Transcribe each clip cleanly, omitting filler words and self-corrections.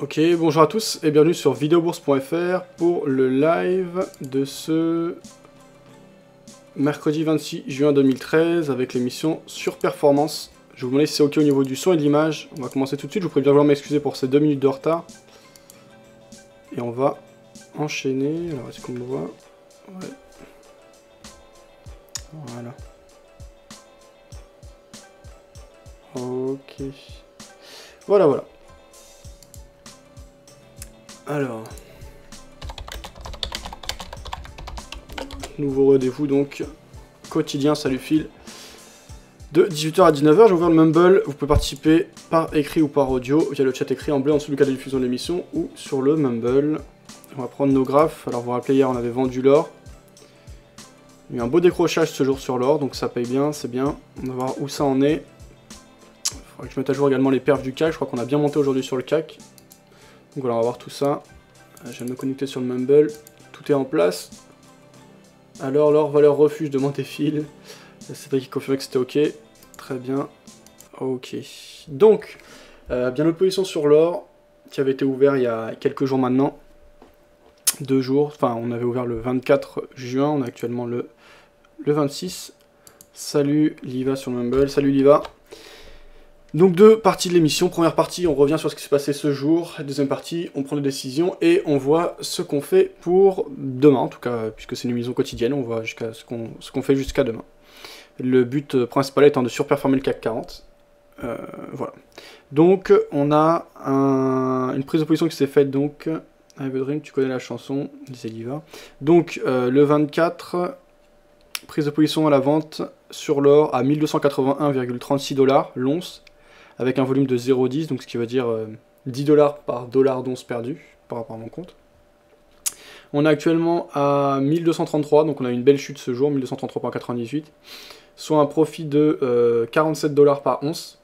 Ok, bonjour à tous et bienvenue sur videobourse.fr pour le live de ce mercredi 26 juin 2013 avec l'émission Surperformance. Je vais vous demander si c'est ok au niveau du son et de l'image. On va commencer tout de suite, je vous prie bien vouloir m'excuser pour ces 2 minutes de retard. Et on va enchaîner, alors est-ce qu'on me voit? Ouais. Voilà. Ok. Voilà. Alors, nouveau rendez-vous donc quotidien, salut Phil, de 18h à 19h. J'ai ouvert le Mumble, vous pouvez participer par écrit ou par audio via le chat écrit en bleu en dessous du cas de diffusion de l'émission ou sur le Mumble. On va prendre nos graphes. Alors vous vous rappelez, hier on avait vendu l'or. Il y a eu un beau décrochage ce jour sur l'or, donc ça paye bien, c'est bien. On va voir où ça en est. Il faudra que je mette à jour également les perfs du CAC, je crois qu'on a bien monté aujourd'hui sur le CAC. Donc voilà, on va voir tout ça. Je viens de me connecter sur le Mumble, tout est en place. Alors, l'or valeur refuge de Montefil. C'est vrai qu'il confirmait que c'était ok. Très bien. Ok. Donc, bien notre position sur l'or, qui avait été ouvert il y a quelques jours maintenant. 2 jours. Enfin, on avait ouvert le 24 juin, on est actuellement le 26. Salut Liva sur le Mumble. Salut Liva. Donc 2 parties de l'émission. Première partie, on revient sur ce qui s'est passé ce jour. Deuxième partie, on prend des décisions et on voit ce qu'on fait pour demain, en tout cas, puisque c'est une émission quotidienne, on voit jusqu'à ce qu'on fait jusqu'à demain. Le but principal étant de surperformer le CAC 40. Voilà. Donc on a une prise de position qui s'est faite donc. I Have a Dream, tu connais la chanson, disait Liva. Donc le 24, prise de position à la vente sur l'or à 1281,36 $ l'once, avec un volume de 0,10, donc ce qui veut dire 10 $ par dollar d'once perdu, par rapport à mon compte. On est actuellement à 1233, donc on a une belle chute ce jour, 1233,98, soit un profit de 47 $ par once.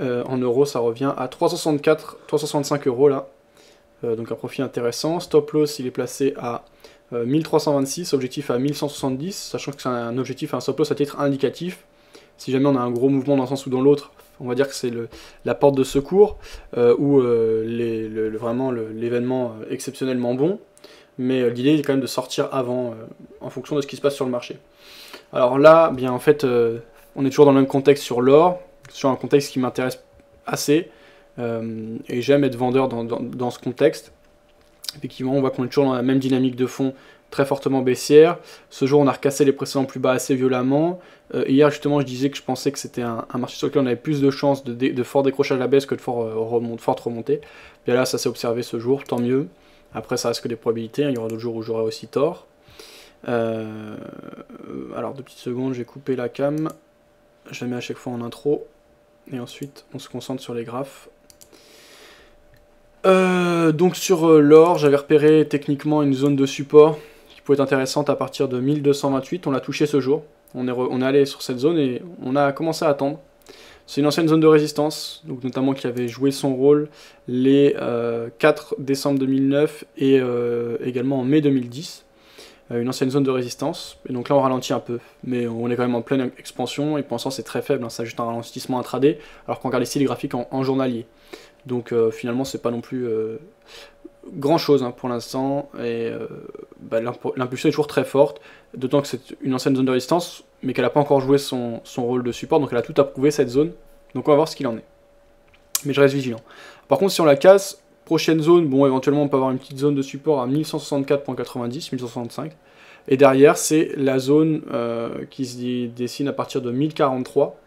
En euros, ça revient à 365 € là, donc un profit intéressant. Stop loss, il est placé à 1326, objectif à 1170, sachant que c'est un objectif, un stop loss à titre indicatif. Si jamais on a un gros mouvement dans un sens ou dans l'autre, on va dire que c'est la porte de secours, ou vraiment l'événement exceptionnellement bon. Mais l'idée est quand même de sortir avant, en fonction de ce qui se passe sur le marché. Alors là, bien en fait, on est toujours dans le même contexte sur l'or, sur un contexte qui m'intéresse assez, et j'aime être vendeur dans ce contexte. Effectivement, on voit qu'on est toujours dans la même dynamique de fond très fortement baissière. Ce jour, on a recassé les précédents plus bas assez violemment. Hier, justement, je disais que je pensais que c'était un marché sur lequel on avait plus de chances de fort décrochage à la baisse que de forte remontée. Bien là, ça s'est observé ce jour, tant mieux. Après, ça reste que des probabilités, hein. Il y aura d'autres jours où j'aurai aussi tort. Alors, 2 petites secondes, j'ai coupé la cam. Je la mets à chaque fois en intro. Et ensuite, on se concentre sur les graphes. Donc sur l'or, j'avais repéré techniquement une zone de support qui pouvait être intéressante à partir de 1228. On l'a touché ce jour. On est allé sur cette zone et on a commencé à attendre. C'est une ancienne zone de résistance, donc notamment qui avait joué son rôle les 4 décembre 2009 et également en mai 2010. Une ancienne zone de résistance, et donc là on ralentit un peu, mais on est quand même en pleine expansion, et pour l'instant c'est très faible, hein, c'est juste un ralentissement intraday, alors qu'on regarde ici les graphiques en journalier. Donc finalement c'est pas non plus grand chose, hein, pour l'instant, et l'impulsion est toujours très forte, d'autant que c'est une ancienne zone de résistance, mais qu'elle n'a pas encore joué son rôle de support, donc elle a tout approuvé cette zone, donc on va voir ce qu'il en est. Mais je reste vigilant. Par contre si on la casse, prochaine zone, bon éventuellement on peut avoir une petite zone de support à 1164,90, 1165, et derrière c'est la zone qui se dessine à partir de 1043,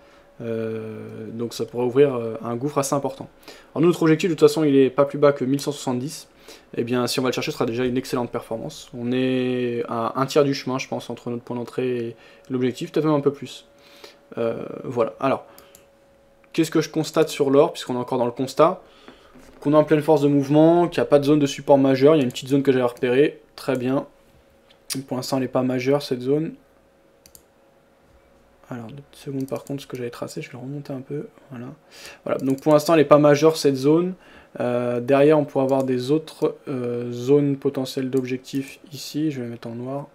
donc ça pourrait ouvrir un gouffre assez important. Alors notre objectif de toute façon il est pas plus bas que 1170, et bien si on va le chercher ce sera déjà une excellente performance. On est à un tiers du chemin je pense entre notre point d'entrée et l'objectif, peut-être même un peu plus. Voilà, alors qu'est-ce que je constate sur l'or, puisqu'on est encore dans le constat? Qu'on est en pleine force de mouvement, qu'il n'y a pas de zone de support majeure, il y a une petite zone que j'avais repérée, très bien. Pour l'instant elle n'est pas majeure cette zone. Alors 2 petites secondes par contre, ce que j'avais tracé, je vais remonter un peu, voilà. Donc pour l'instant elle n'est pas majeure cette zone. Derrière on pourrait avoir des autres zones potentielles d'objectifs ici, je vais mettre en noir.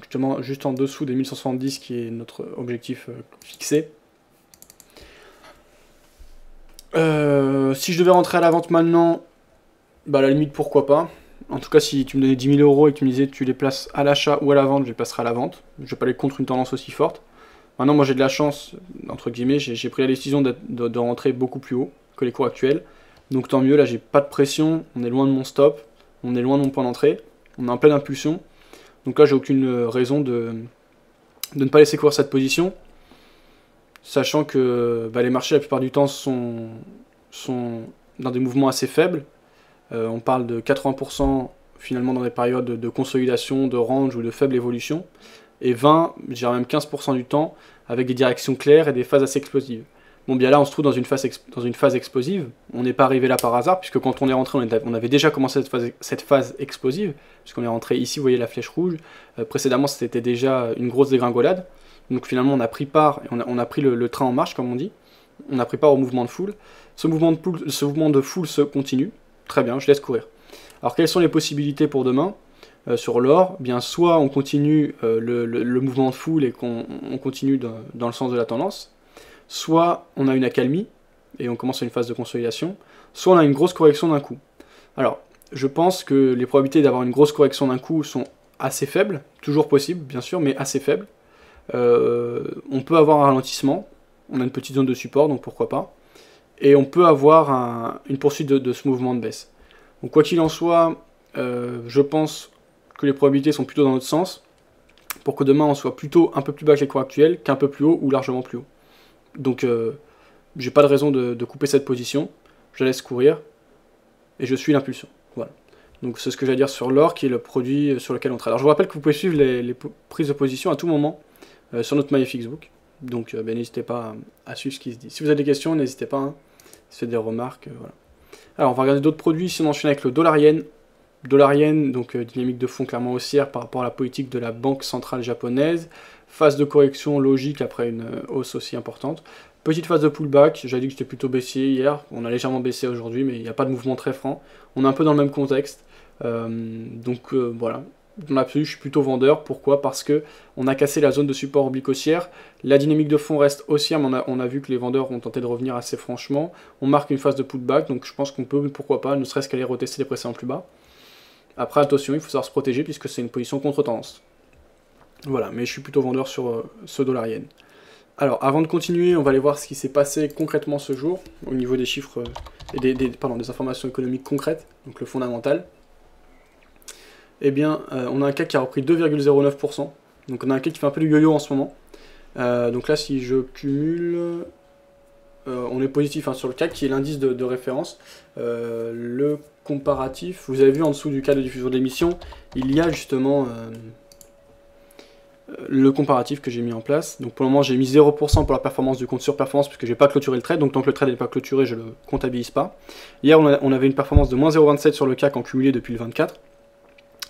Justement juste en dessous des 1170 qui est notre objectif fixé. Si je devais rentrer à la vente maintenant, bah à la limite pourquoi pas. En tout cas, si tu me donnais 10 000 euros et que tu me disais tu les places à l'achat ou à la vente, je les placerais à la vente. Je vais pas aller contre une tendance aussi forte. Maintenant, moi j'ai de la chance, entre guillemets, j'ai pris la décision de rentrer beaucoup plus haut que les cours actuels. Donc tant mieux, là j'ai pas de pression, on est loin de mon stop, on est loin de mon point d'entrée, on est en pleine impulsion. Donc là j'ai aucune raison de ne pas laisser courir cette position. Sachant que bah, les marchés la plupart du temps sont dans des mouvements assez faibles. On parle de 80% finalement dans des périodes de consolidation, de range ou de faible évolution. Et 20, je dirais même 15% du temps, avec des directions claires et des phases assez explosives. Bon, bien là, on se trouve dans une phase explosive. On n'est pas arrivé là par hasard, puisque quand on est rentré, on avait déjà commencé cette phase explosive, puisqu'on est rentré ici, vous voyez la flèche rouge. Précédemment, c'était déjà une grosse dégringolade. Donc finalement, on a pris part, et on a pris le train en marche, comme on dit. On a pris part au mouvement de foule. Ce mouvement de foule se continue. Très bien, je laisse courir. Alors, quelles sont les possibilités pour demain sur l'or? Bien, soit on continue le mouvement de foule et qu'on continue dans le sens de la tendance, soit on a une accalmie et on commence à une phase de consolidation, soit on a une grosse correction d'un coup. Alors, je pense que les probabilités d'avoir une grosse correction d'un coup sont assez faibles, toujours possible, bien sûr, mais assez faibles. On peut avoir un ralentissement, on a une petite zone de support, donc pourquoi pas. Et on peut avoir une poursuite de ce mouvement de baisse. Donc quoi qu'il en soit, je pense que les probabilités sont plutôt dans notre sens, pour que demain on soit plutôt un peu plus bas que les cours actuels, qu'un peu plus haut ou largement plus haut. Donc j'ai pas de raison de couper cette position, je la laisse courir, et je suis l'impulsion. Voilà. Donc c'est ce que j'ai à dire sur l'or, qui est le produit sur lequel on travaille. Alors je vous rappelle que vous pouvez suivre les prises de position à tout moment sur notre MyFXbook. Donc n'hésitez pas à suivre ce qui se dit. Si vous avez des questions, n'hésitez pas, hein. Si vous avez des remarques, voilà. Alors on va regarder d'autres produits, si on enchaîne avec le dollar yen. Dollar yen, donc dynamique de fond clairement haussière par rapport à la politique de la banque centrale japonaise. Phase de correction logique après une hausse aussi importante. Petite phase de pullback, j'avais dit que j'étais plutôt baissier hier, on a légèrement baissé aujourd'hui, mais il n'y a pas de mouvement très franc. On est un peu dans le même contexte, voilà. Dans l'absolu, je suis plutôt vendeur. Pourquoi? Parce que on a cassé la zone de support oblique haussière. La dynamique de fond reste haussière, mais on a vu que les vendeurs ont tenté de revenir assez franchement. On marque une phase de pullback, donc je pense qu'on peut, pourquoi pas, ne serait-ce qu'aller retester les précédents plus bas. Après, attention, il faut savoir se protéger puisque c'est une position contre-tendance. Voilà, mais je suis plutôt vendeur sur ce dollar yen. Alors, avant de continuer, on va aller voir ce qui s'est passé concrètement ce jour, au niveau des chiffres, et des informations économiques concrètes, donc le fondamental. Eh bien, on a un CAC qui a repris 2,09%. Donc on a un CAC qui fait un peu du yo-yo en ce moment. Donc là, si je cumule, on est positif hein, sur le CAC, qui est l'indice de référence. Le comparatif, vous avez vu en dessous du cas de diffusion de l'émission, il y a justement le comparatif que j'ai mis en place. Donc pour le moment, j'ai mis 0% pour la performance du compte sur performance, puisque je n'ai pas clôturé le trade. Donc tant que le trade n'est pas clôturé, je ne le comptabilise pas. Hier, on avait une performance de moins 0,27 sur le CAC en cumulé depuis le 24.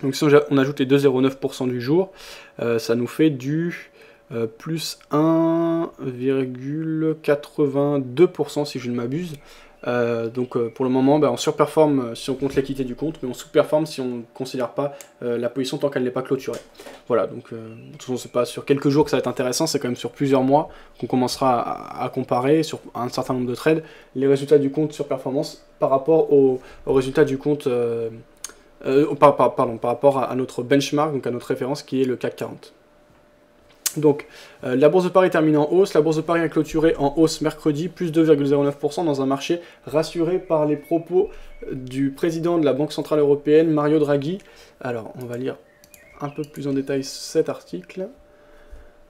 Donc si on ajoute les 2,09% du jour, ça nous fait du plus 1,82% si je ne m'abuse. Donc pour le moment, on surperforme si on compte l'équité du compte, mais on sous-performe si on ne considère pas la position tant qu'elle n'est pas clôturée. Voilà, donc de toute façon c'est pas sur quelques jours que ça va être intéressant, c'est quand même sur plusieurs mois qu'on commencera à comparer sur un certain nombre de trades les résultats du compte surperformance par rapport aux résultats du compte... par rapport à notre benchmark, donc à notre référence qui est le CAC 40. Donc la bourse de Paris termine en hausse, la bourse de Paris a clôturé en hausse mercredi, plus 2,09% dans un marché rassuré par les propos du président de la Banque Centrale Européenne, Mario Draghi. Alors on va lire un peu plus en détail cet article.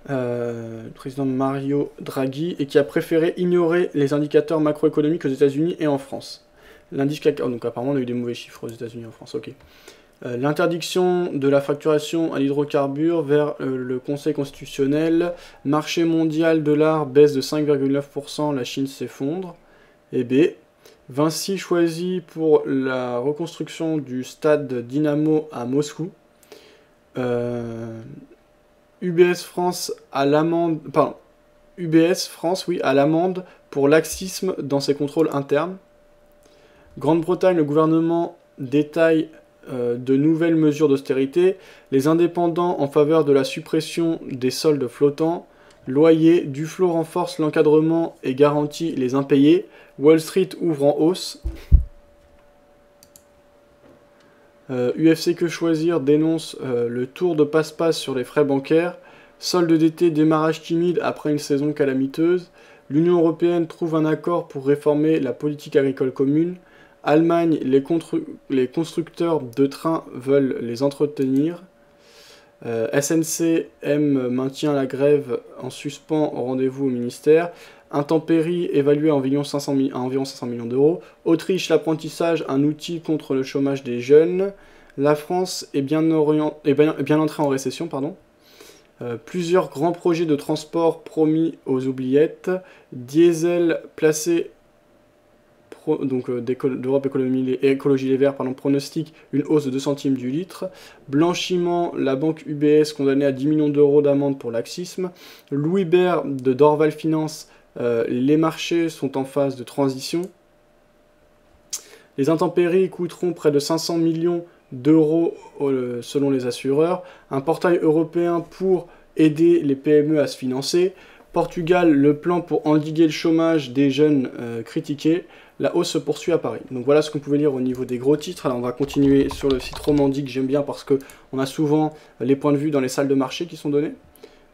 Le président Mario Draghi, et qui a préféré ignorer les indicateurs macroéconomiques aux États-Unis et en France. L'indice CAC, donc apparemment on a eu des mauvais chiffres aux États-Unis et en France, ok. L'interdiction de la facturation à l'hydrocarbure vers le Conseil constitutionnel. Marché mondial de l'art baisse de 5,9%, la Chine s'effondre. Et B. Vinci choisi pour la reconstruction du stade Dynamo à Moscou. UBS France à l'amende. Pardon. UBS France, oui, à l'amende pour laxisme dans ses contrôles internes. Grande-Bretagne, le gouvernement détaille de nouvelles mesures d'austérité. Les indépendants en faveur de la suppression des soldes flottants. Loyer, Duflo renforce l'encadrement et garantit les impayés. Wall Street ouvre en hausse. UFC Que Choisir dénonce le tour de passe-passe sur les frais bancaires. Solde d'été, démarrage timide après une saison calamiteuse. L'Union européenne trouve un accord pour réformer la politique agricole commune. Allemagne, les constructeurs de trains veulent les entretenir. SNCM maintient la grève en suspens au rendez-vous au ministère. Intempéries évaluées à environ 500 millions d'euros. Autriche, l'apprentissage, un outil contre le chômage des jeunes. La France est bien entrée en récession, pardon. Plusieurs grands projets de transport promis aux oubliettes. Diesel placé d'Europe Écologie Les Verts pronostique une hausse de 2 centimes du litre. Blanchiment, la banque UBS condamnée à 10 millions d'euros d'amende pour laxisme. Louis Baer de Dorval Finance, les marchés sont en phase de transition. Les intempéries coûteront près de 500 millions d'euros selon les assureurs. Un portail européen pour aider les PME à se financer. Portugal, le plan pour endiguer le chômage des jeunes critiqué. La hausse se poursuit à Paris. Donc voilà ce qu'on pouvait lire au niveau des gros titres. Alors on va continuer sur le site Romandie que j'aime bien parce qu'on a souvent les points de vue dans les salles de marché qui sont donnés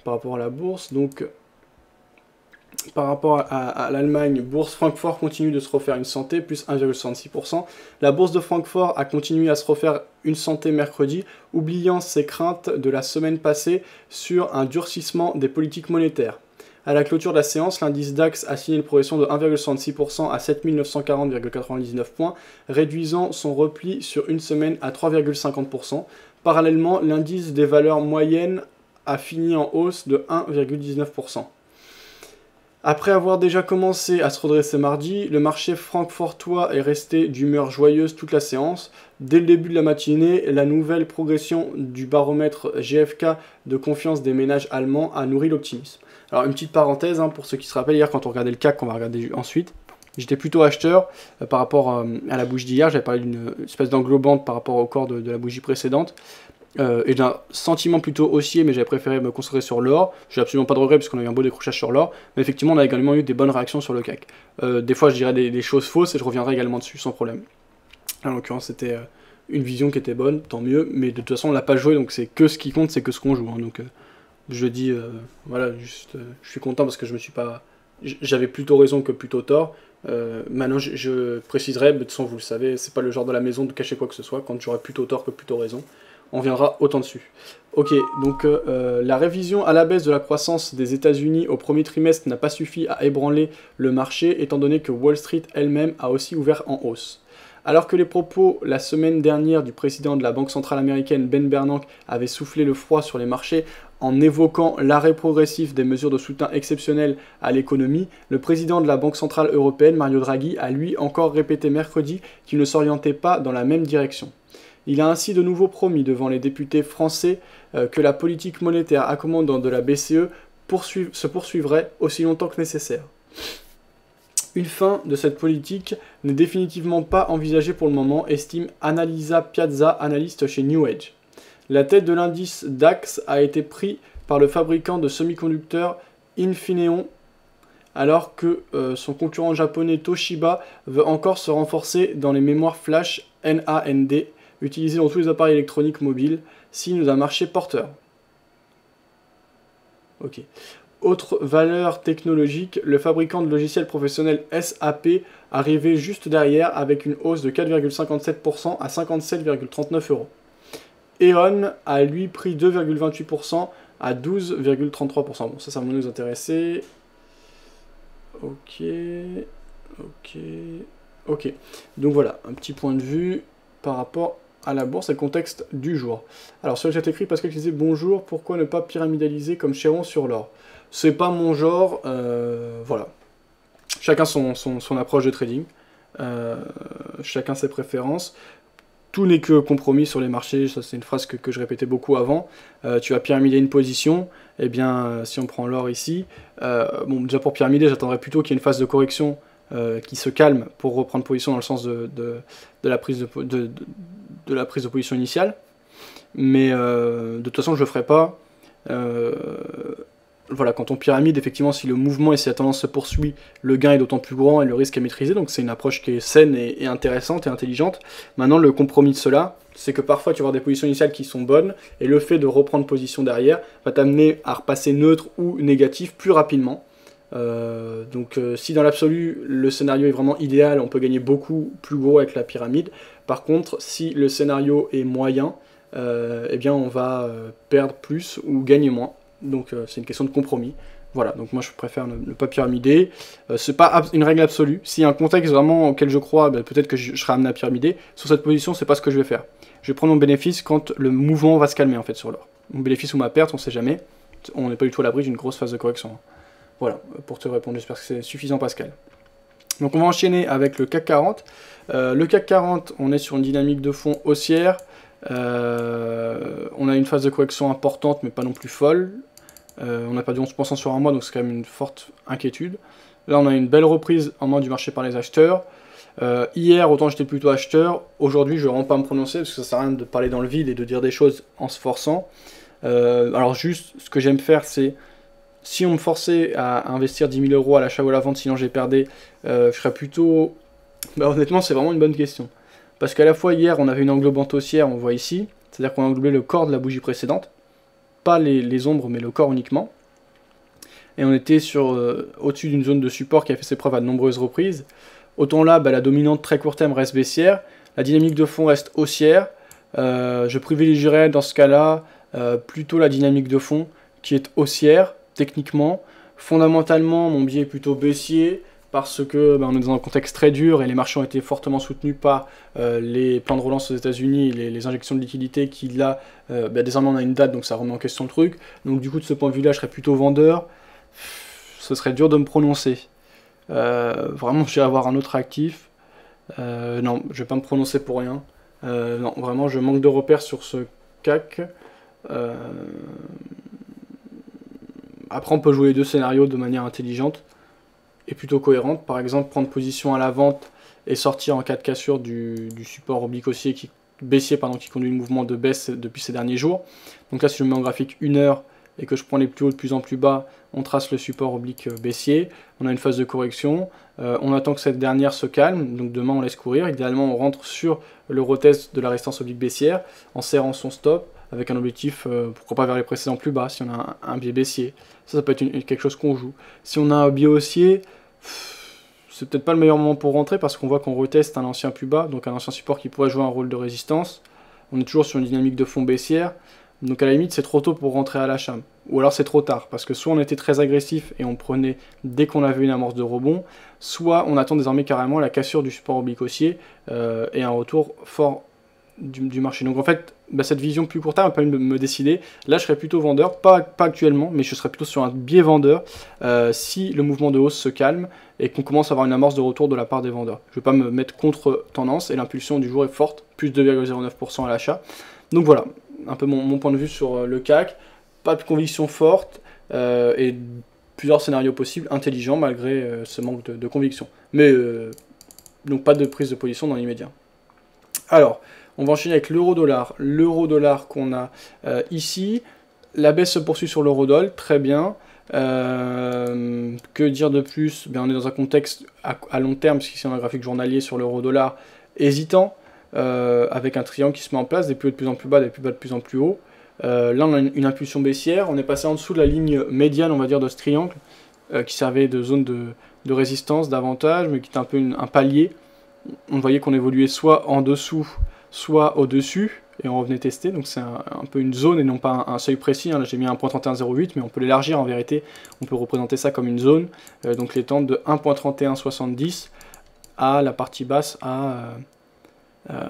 par rapport à la bourse. Donc par rapport à l'Allemagne, bourse Francfort continue de se refaire une santé, plus 1,66%. La bourse de Francfort a continué à se refaire une santé mercredi, oubliant ses craintes de la semaine passée sur un durcissement des politiques monétaires. À la clôture de la séance, l'indice DAX a signé une progression de 1,66% à 7940,99 points, réduisant son repli sur une semaine à 3,50%. Parallèlement, l'indice des valeurs moyennes a fini en hausse de 1,19%. Après avoir déjà commencé à se redresser mardi, le marché francfortois est resté d'humeur joyeuse toute la séance. Dès le début de la matinée, la nouvelle progression du baromètre GfK de confiance des ménages allemands a nourri l'optimisme. Alors une petite parenthèse, pour ceux qui se rappellent, hier quand on regardait le CAC, qu'on va regarder ensuite, j'étais plutôt acheteur par rapport à la bougie d'hier. J'avais parlé d'une espèce d'englobante par rapport au corps de la bougie précédente. Et d'un sentiment plutôt haussier, mais j'avais préféré me concentrer sur l'or. J'ai absolument pas de regret parce qu'on a eu un beau décrochage sur l'or, mais effectivement on a également eu des bonnes réactions sur le CAC. Des fois je dirais des choses fausses et je reviendrai également dessus sans problème. En l'occurrence c'était une vision qui était bonne, tant mieux, mais de toute façon on l'a pas joué, donc c'est que ce qui compte, c'est que ce qu'on joue. Donc je dis, voilà, juste je suis content parce que j'avais plutôt raison que plutôt tort. Maintenant je préciserai, mais de toute façon vous le savez, c'est pas le genre de la maison de cacher quoi que ce soit, quand j'aurai plutôt tort que plutôt raison. On viendra autant dessus. Ok, donc la révision à la baisse de la croissance des États-Unis au premier trimestre n'a pas suffi à ébranler le marché, étant donné que Wall Street elle-même a aussi ouvert en hausse. Alors que les propos la semaine dernière du président de la Banque centrale américaine Ben Bernanke avaient soufflé le froid sur les marchés en évoquant l'arrêt progressif des mesures de soutien exceptionnelles à l'économie, le président de la Banque centrale européenne, Mario Draghi, a lui encore répété mercredi qu'il ne s'orientait pas dans la même direction. Il a ainsi de nouveau promis devant les députés français que la politique monétaire accommodante de la BCE se poursuivrait aussi longtemps que nécessaire. Une fin de cette politique n'est définitivement pas envisagée pour le moment, estime Annalisa Piazza, analyste chez New Age. La tête de l'indice DAX a été pris par le fabricant de semi-conducteurs Infineon, alors que son concurrent japonais Toshiba veut encore se renforcer dans les mémoires flash NAND, utilisé dans tous les appareils électroniques mobiles, signe d'un marché porteur. Ok. Autre valeur technologique, le fabricant de logiciels professionnels SAP arrivé juste derrière avec une hausse de 4,57% à 57,39 €. E.ON a lui pris 2,28% à 12,33%. Bon, ça va nous intéresser. Ok. Donc voilà, un petit point de vue par rapport à la bourse et le contexte du jour. Alors sur le chat écrit, Pascal qui disait bonjour, pourquoi ne pas pyramidaliser comme Chéron sur l'or? C'est pas mon genre, voilà. Chacun son approche de trading, chacun ses préférences. Tout n'est que compromis sur les marchés, ça c'est une phrase que je répétais beaucoup avant. Tu vas pyramider une position, eh bien si on prend l'or ici, bon déjà pour pyramider j'attendrais plutôt qu'il y ait une phase de correction qui se calme pour reprendre position dans le sens de la prise de position initiale. Mais de toute façon je le ferai pas. voilà, quand on pyramide, effectivement, si le mouvement et si la tendance se poursuit, le gain est d'autant plus grand et le risque est maîtrisé, donc c'est une approche qui est saine et intéressante et intelligente. Maintenant, le compromis de cela, c'est que parfois tu vas avoir des positions initiales qui sont bonnes, et le fait de reprendre position derrière va t'amener à repasser neutre ou négatif plus rapidement. Si dans l'absolu, le scénario est vraiment idéal, on peut gagner beaucoup plus gros avec la pyramide. Par contre, si le scénario est moyen, eh bien on va perdre plus ou gagner moins. Donc c'est une question de compromis. Voilà, donc moi je préfère ne pas pyramider. C'est pas une règle absolue. S'il y a un contexte vraiment auquel je crois, peut-être que je serai amené à pyramider. Sur cette position, c'est pas ce que je vais faire. Je vais prendre mon bénéfice quand le mouvement va se calmer en fait sur l'or. Mon bénéfice ou ma perte, on sait jamais. On n'est pas du tout à l'abri d'une grosse phase de correction. Voilà, pour te répondre, j'espère que c'est suffisant Pascal. Donc on va enchaîner avec le CAC 40. Le CAC 40, on est sur une dynamique de fond haussière. On a une phase de correction importante, mais pas non plus folle. On a perdu 11% sur un mois, donc c'est quand même une forte inquiétude. Là, on a une belle reprise en main du marché par les acheteurs. Hier, autant j'étais plutôt acheteur. Aujourd'hui, je ne vais vraiment pas me prononcer, parce que ça sert à rien de parler dans le vide et de dire des choses en se forçant. Alors juste, ce que j'aime faire, c'est, si on me forçait à investir 10 000 euros à l'achat ou à la vente, sinon j'ai perdu, je serais plutôt... honnêtement, c'est vraiment une bonne question. Parce qu'à la fois, hier, on avait une englobante haussière, on voit ici. C'est-à-dire qu'on a englobé le corps de la bougie précédente. Pas les ombres, mais le corps uniquement. Et on était au-dessus d'une zone de support qui a fait ses preuves à de nombreuses reprises. Autant là, la dominante très court terme reste baissière. La dynamique de fond reste haussière. Je privilégierais dans ce cas-là plutôt la dynamique de fond qui est haussière, techniquement. Fondamentalement, mon biais est plutôt baissier parce que on est dans un contexte très dur et les marchés ont été fortement soutenus par les plans de relance aux États-Unis, les injections de liquidités qui là, désormais on a une date, donc ça remet en question le truc. Donc du coup, de ce point de vue-là, je serais plutôt vendeur. Ce serait dur de me prononcer. Vraiment, je vais avoir un autre actif. Non, je vais pas me prononcer pour rien. Non, vraiment, je manque de repères sur ce CAC. Après, on peut jouer les deux scénarios de manière intelligente et plutôt cohérente. Par exemple, prendre position à la vente et sortir en cas de cassure du support oblique haussier baissier qui conduit le mouvement de baisse depuis ces derniers jours. Donc là, si je me mets en graphique 1 heure et que je prends les plus hauts de plus en plus bas, on trace le support oblique baissier. On a une phase de correction. On attend que cette dernière se calme. Donc demain, on laisse courir. Idéalement, on rentre sur le retest de la résistance oblique baissière en serrant son stop avec un objectif, pourquoi pas vers les précédents plus bas, si on a un biais baissier. Ça peut être quelque chose qu'on joue. Si on a un biais haussier, c'est peut-être pas le meilleur moment pour rentrer parce qu'on voit qu'on reteste un ancien plus bas, donc un ancien support qui pourrait jouer un rôle de résistance. On est toujours sur une dynamique de fond baissière, donc à la limite c'est trop tôt pour rentrer à l'achat. Ou alors c'est trop tard, parce que soit on était très agressif et on prenait dès qu'on avait une amorce de rebond, soit on attend désormais carrément la cassure du support oblique haussier et un retour fort du marché. Donc en fait, cette vision plus court terme m'a permis de me décider. Là, je serais plutôt vendeur, pas actuellement, mais je serais plutôt sur un biais vendeur si le mouvement de hausse se calme et qu'on commence à avoir une amorce de retour de la part des vendeurs. Je ne vais pas me mettre contre tendance et l'impulsion du jour est forte, plus 2,09% à l'achat. Donc voilà, un peu mon point de vue sur le CAC. Pas de conviction forte et plusieurs scénarios possibles, intelligents malgré ce manque de conviction. Mais donc pas de prise de position dans l'immédiat. Alors, on va enchaîner avec l'euro-dollar. L'euro-dollar qu'on a ici. La baisse se poursuit sur l'euro-dollar, très bien. Que dire de plus? On est dans un contexte à long terme, puisqu'ici on a un graphique journalier sur l'euro-dollar hésitant, avec un triangle qui se met en place, des plus hauts de plus en plus bas, des plus bas de plus en plus haut. Là on a une impulsion baissière, on est passé en dessous de la ligne médiane, on va dire, de ce triangle, qui servait de zone de résistance davantage, mais qui était un peu un palier. On voyait qu'on évoluait soit en dessous, soit au-dessus, et on revenait tester, donc c'est un peu une zone et non pas un seuil précis. Là j'ai mis 1.3108, mais on peut l'élargir en vérité, on peut représenter ça comme une zone, donc les temps de 1.3170 à la partie basse à... ouais,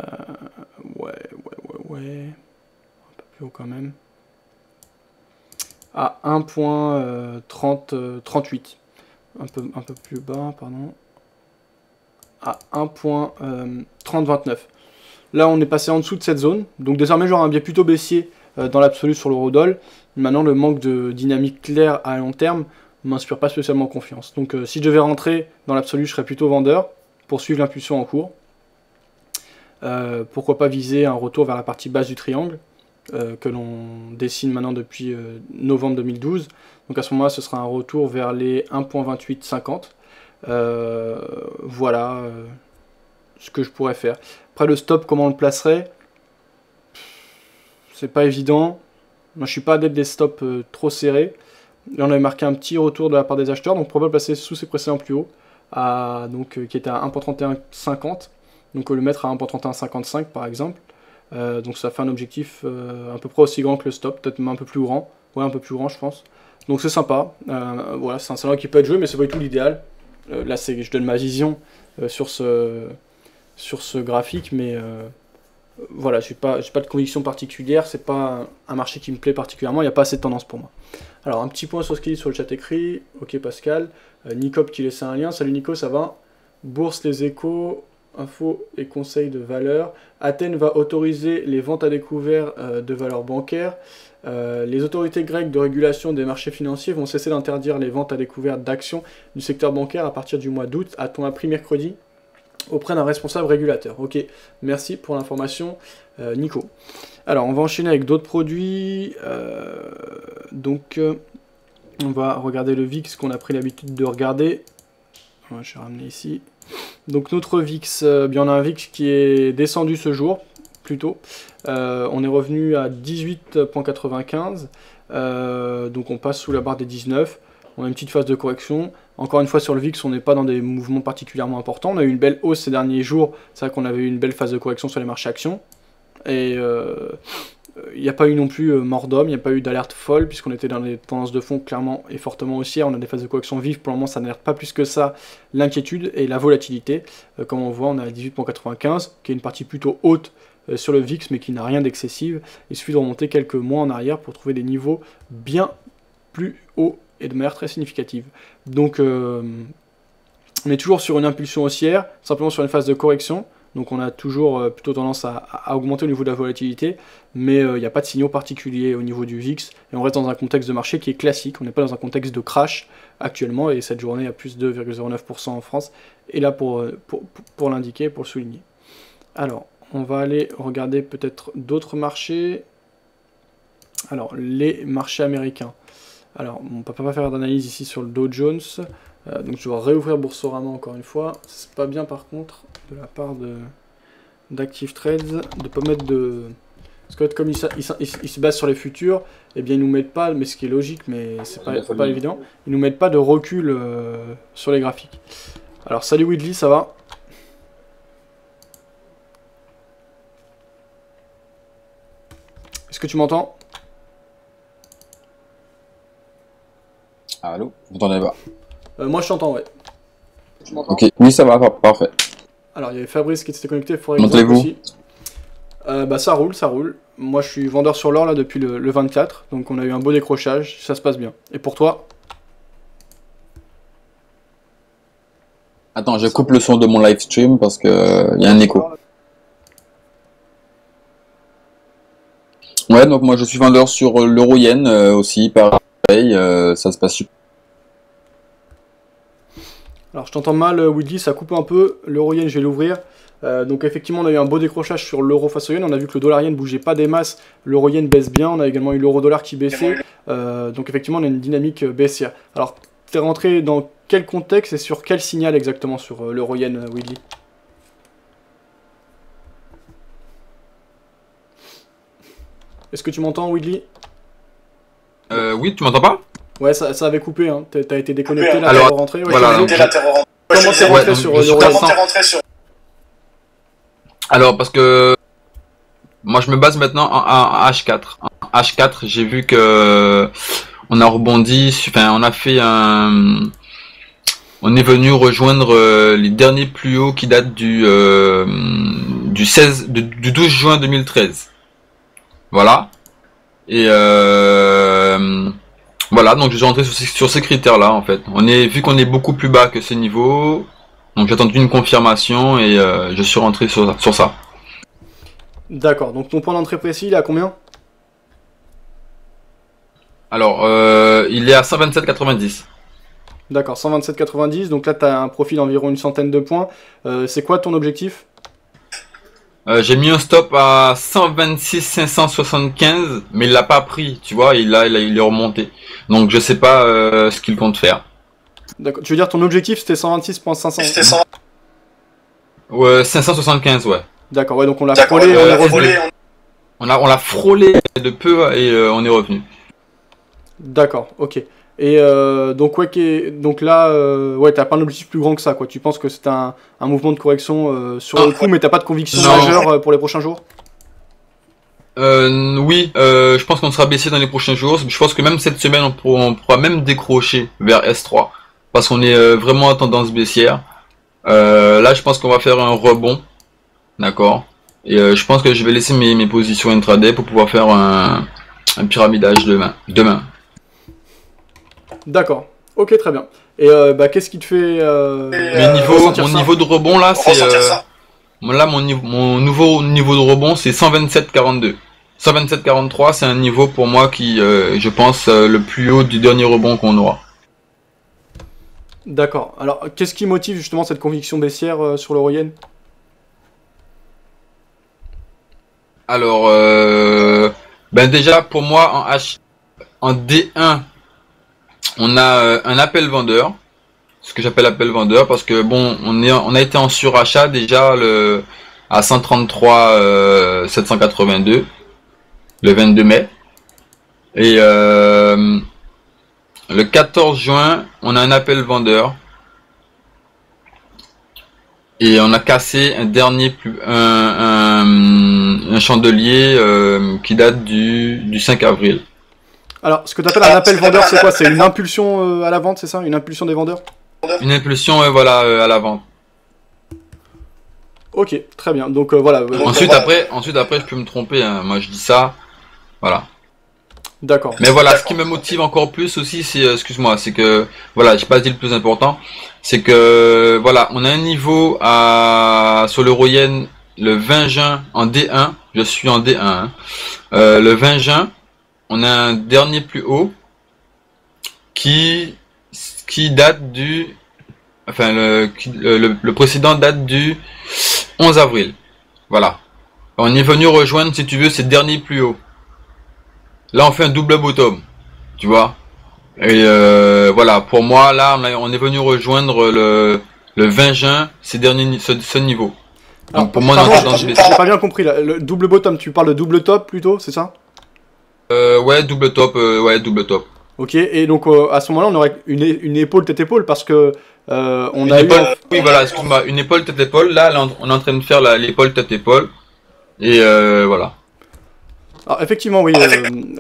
un peu plus haut quand même, à 1.38, un peu plus bas, pardon, à 1.3029. Là, on est passé en dessous de cette zone, donc désormais j'aurai un biais plutôt baissier dans l'absolu sur l'euro-dollar. Maintenant, le manque de dynamique claire à long terme ne m'inspire pas spécialement confiance. Donc si je devais rentrer dans l'absolu, je serais plutôt vendeur pour suivre l'impulsion en cours. Pourquoi pas viser un retour vers la partie basse du triangle, que l'on dessine maintenant depuis novembre 2012. Donc à ce moment-là, ce sera un retour vers les 1.2850. Voilà ce que je pourrais faire. Après le stop, comment on le placerait? C'est pas évident. Moi je suis pas adepte des stops trop serrés. Là on avait marqué un petit retour de la part des acheteurs, donc probable placer sous ses précédents plus hauts, qui était à 1.3150. Donc le mettre à 1.3155 par exemple. Donc ça fait un objectif à peu près aussi grand que le stop, peut-être même un peu plus grand. Ouais, un peu plus grand je pense. Donc c'est sympa. Voilà, c'est un scénario qui peut être joué, mais c'est pas du tout l'idéal. Là je donne ma vision sur ce graphique, mais voilà, j'ai pas de conviction particulière, c'est pas un marché qui me plaît particulièrement, il n'y a pas assez de tendance pour moi. Alors un petit point sur ce qu'il dit sur le chat écrit. Ok Pascal, Nicop qui laissait un lien. Salut Nico, ça va? Bourse, les échos, infos et conseils de valeur. Athènes va autoriser les ventes à découvert de valeurs bancaires. Les autorités grecques de régulation des marchés financiers vont cesser d'interdire les ventes à découvert d'actions du secteur bancaire à partir du mois d'août, a-t-on appris mercredi auprès d'un responsable régulateur. Ok, merci pour l'information Nico. Alors on va enchaîner avec d'autres produits. On va regarder le VIX qu'on a pris l'habitude de regarder. Je vais ramener ici. Donc notre VIX, bien on a un VIX qui est descendu ce jour, plutôt. On est revenu à 18.95. Donc on passe sous la barre des 19. On a une petite phase de correction. Encore une fois sur le VIX, on n'est pas dans des mouvements particulièrement importants. On a eu une belle hausse ces derniers jours. C'est vrai qu'on avait eu une belle phase de correction sur les marchés actions. Et il n'y a pas eu non plus mort d'homme, il n'y a pas eu d'alerte folle, puisqu'on était dans des tendances de fond clairement et fortement haussières. On a des phases de correction vives, pour le moment ça n'alerte pas plus que ça l'inquiétude et la volatilité. Comme on voit, on a 18.95, qui est une partie plutôt haute sur le VIX, mais qui n'a rien d'excessive. Il suffit de remonter quelques mois en arrière pour trouver des niveaux bien plus hauts et de manière très significative. Donc on est toujours sur une impulsion haussière, simplement sur une phase de correction. Donc on a toujours plutôt tendance à augmenter au niveau de la volatilité, mais il n'y a pas de signaux particuliers au niveau du VIX, et on reste dans un contexte de marché qui est classique, on n'est pas dans un contexte de crash actuellement, et cette journée a plus 2,09% en France, et là pour l'indiquer, pour le souligner. Alors, on va aller regarder peut-être d'autres marchés. Alors, les marchés américains. Alors, on ne peut pas faire d'analyse ici sur le Dow Jones, donc je vais réouvrir Boursorama encore une fois. C'est pas bien par contre de la part d'Active Trades de pas mettre de... Parce que comme ils se basent sur les futurs, eh bien ils nous mettent pas, mais ce qui est logique, mais c'est pas évident, ils nous mettent pas de recul sur les graphiques. Alors salut Widley, ça va? Est-ce que tu m'entends? Allô? Vous m'entendez pas? Moi je t'entends, ouais. Ok, oui ça va, parfait. Alors il y avait Fabrice qui s'était connecté, pour exemple aussi. Bah ça roule, ça roule. Moi je suis vendeur sur l'or là depuis le 24, donc on a eu un beau décrochage, ça se passe bien. Et pour toi? Attends, je coupe le son de mon live stream parce que y a un écho. Ouais, donc moi je suis vendeur sur l'euro-yen aussi, pareil, ça se passe super. Alors je t'entends mal Widley, ça coupe un peu, l'euro-yen je vais l'ouvrir. Donc effectivement on a eu un beau décrochage sur l'euro face au yen, on a vu que le dollar yen bougeait pas des masses, l'euro-yen baisse bien, on a également eu l'euro-dollar qui baissait, donc effectivement on a une dynamique baissière. Alors t'es rentré dans quel contexte et sur quel signal exactement sur l'euro-yen Widley? Est-ce que tu m'entends Widley? Oui, tu m'entends pas? Ouais, ça avait coupé, hein. T'as été déconnecté là alors, pour rentrer. Ouais, voilà, comment t'es rentré sur l'euro-yen? Alors, parce que moi je me base maintenant en H4. En H4, j'ai vu que on a rebondi, enfin on a fait un... On est venu rejoindre les derniers plus hauts qui datent du 12 juin 2013. Voilà. Et voilà, donc je suis rentré sur ces critères-là en fait. Vu qu'on est beaucoup plus bas que ces niveaux, donc j'ai attendu une confirmation et je suis rentré sur ça. D'accord, donc ton point d'entrée précis, il est à combien? Alors, il est à 127,90. D'accord, 127,90, donc là tu as un profit d'environ une centaine de points. C'est quoi ton objectif? J'ai mis un stop à 126 575, mais il l'a pas pris, tu vois, il est remonté. Donc je sais pas ce qu'il compte faire. D'accord. Tu veux dire ton objectif c'était 126.500. Ouais, 575, ouais. D'accord, ouais, donc on l'a frôlé, on est revenu. On l'a frôlé de peu et on est revenu. D'accord, ok. Et donc ouais, donc là, ouais, t'as pas un objectif plus grand que ça, quoi. Tu penses que c'est un mouvement de correction sur le coup, mais t'as pas de conviction majeure pour les prochains jours? Oui, je pense qu'on sera baissé dans les prochains jours. Je pense que même cette semaine, on pourra même décrocher vers S3. Parce qu'on est vraiment en tendance baissière. Là, je pense qu'on va faire un rebond. D'accord. Et je pense que je vais laisser mes positions intraday pour pouvoir faire un pyramidage demain. D'accord. Ok, très bien. Et bah, qu'est-ce qui te fait mon niveau de rebond là, c'est là mon nouveau niveau de rebond, c'est 127,42. 127,43, c'est un niveau pour moi qui, je pense, le plus haut du dernier rebond qu'on aura. D'accord. Alors, qu'est-ce qui motive justement cette conviction baissière sur l'euro yen? Alors, ben déjà pour moi en D1, on a un appel vendeur, ce que j'appelle appel vendeur, parce que bon, on a été en surachat déjà à 133 782 le 22 mai. Et le 14 juin, on a un appel vendeur. Et on a cassé un dernier un chandelier qui date du 5 avril. Alors, ce que tu appelles un appel vendeur, c'est quoi? C'est une impulsion à la vente, c'est ça? Une impulsion des vendeurs? Une impulsion, voilà, à la vente. Ok, très bien. Donc voilà. Ensuite, après, je peux me tromper. Hein. Moi, je dis ça. Voilà. D'accord. Mais voilà, ce qui me motive encore plus aussi, c'est, excuse-moi, c'est que, voilà, j'ai pas dit le plus important, c'est que, voilà, on a un niveau sur l'euro yen le 20 juin en D1, je suis en D1, hein. Le 20 juin, on a un dernier plus haut qui date du, enfin, le précédent date du 11 avril. Voilà. On est venu rejoindre, si tu veux, ces derniers plus hauts. Là, on fait un double bottom, tu vois. Et voilà, pour moi, là, on est venu rejoindre le 20 juin, ce niveau. Alors, donc pour moi, j'ai pas bien compris là. Le double bottom, tu parles de double top plutôt, c'est ça? Ouais, double top, ouais, double top. Ok, et donc à ce moment-là, on aurait une épaule tête épaule parce que on a épaule, oui, voilà, excuse-moi, une épaule tête épaule. Là, on est en train de faire l'épaule tête épaule. Et voilà. Alors effectivement, oui.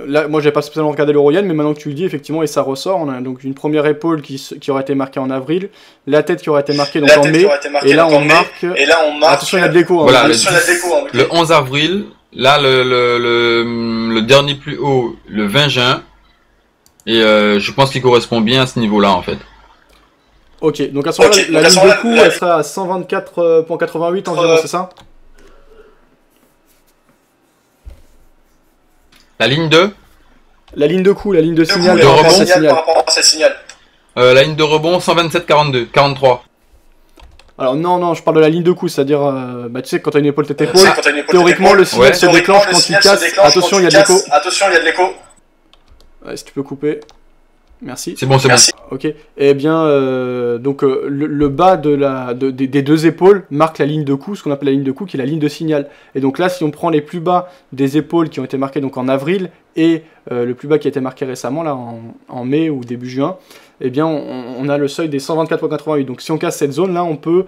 Là, moi, j'ai pas spécialement regardé l'euro yen, mais maintenant que tu le dis, effectivement, et ça ressort. On a donc une première épaule qui aurait été marquée en avril, la tête qui aurait été marquée donc en mai, et là on marque. Attention, il y a de l'écho. Voilà, le 11 avril. Là, le dernier plus haut, le 20 juin. Et je pense qu'il correspond bien à ce niveau-là, en fait. Ok, donc à ce moment-là, la ligne de coup, elle sera à 124,88 environ, c'est ça? La ligne de La ligne de coup, la ligne de signal de rebond, par rapport à cette signal. La ligne de rebond, 127,43. Alors non, je parle de la ligne de coup, c'est-à-dire, bah, tu sais, quand t'as une épaule tête épaule, théoriquement le signal se déclenche quand tu casses. Attention, il y a de l'écho. Ouais, si tu peux couper. Merci. C'est bon, c'est bon. Ok. Eh bien, donc le bas des deux épaules marque la ligne de coup, ce qu'on appelle la ligne de coup, qui est la ligne de signal. Et donc là, si on prend les plus bas des épaules qui ont été marquées donc en avril et le plus bas qui a été marqué récemment là en mai ou début juin, eh bien, on a le seuil des 124,88. Donc si on casse cette zone là, on peut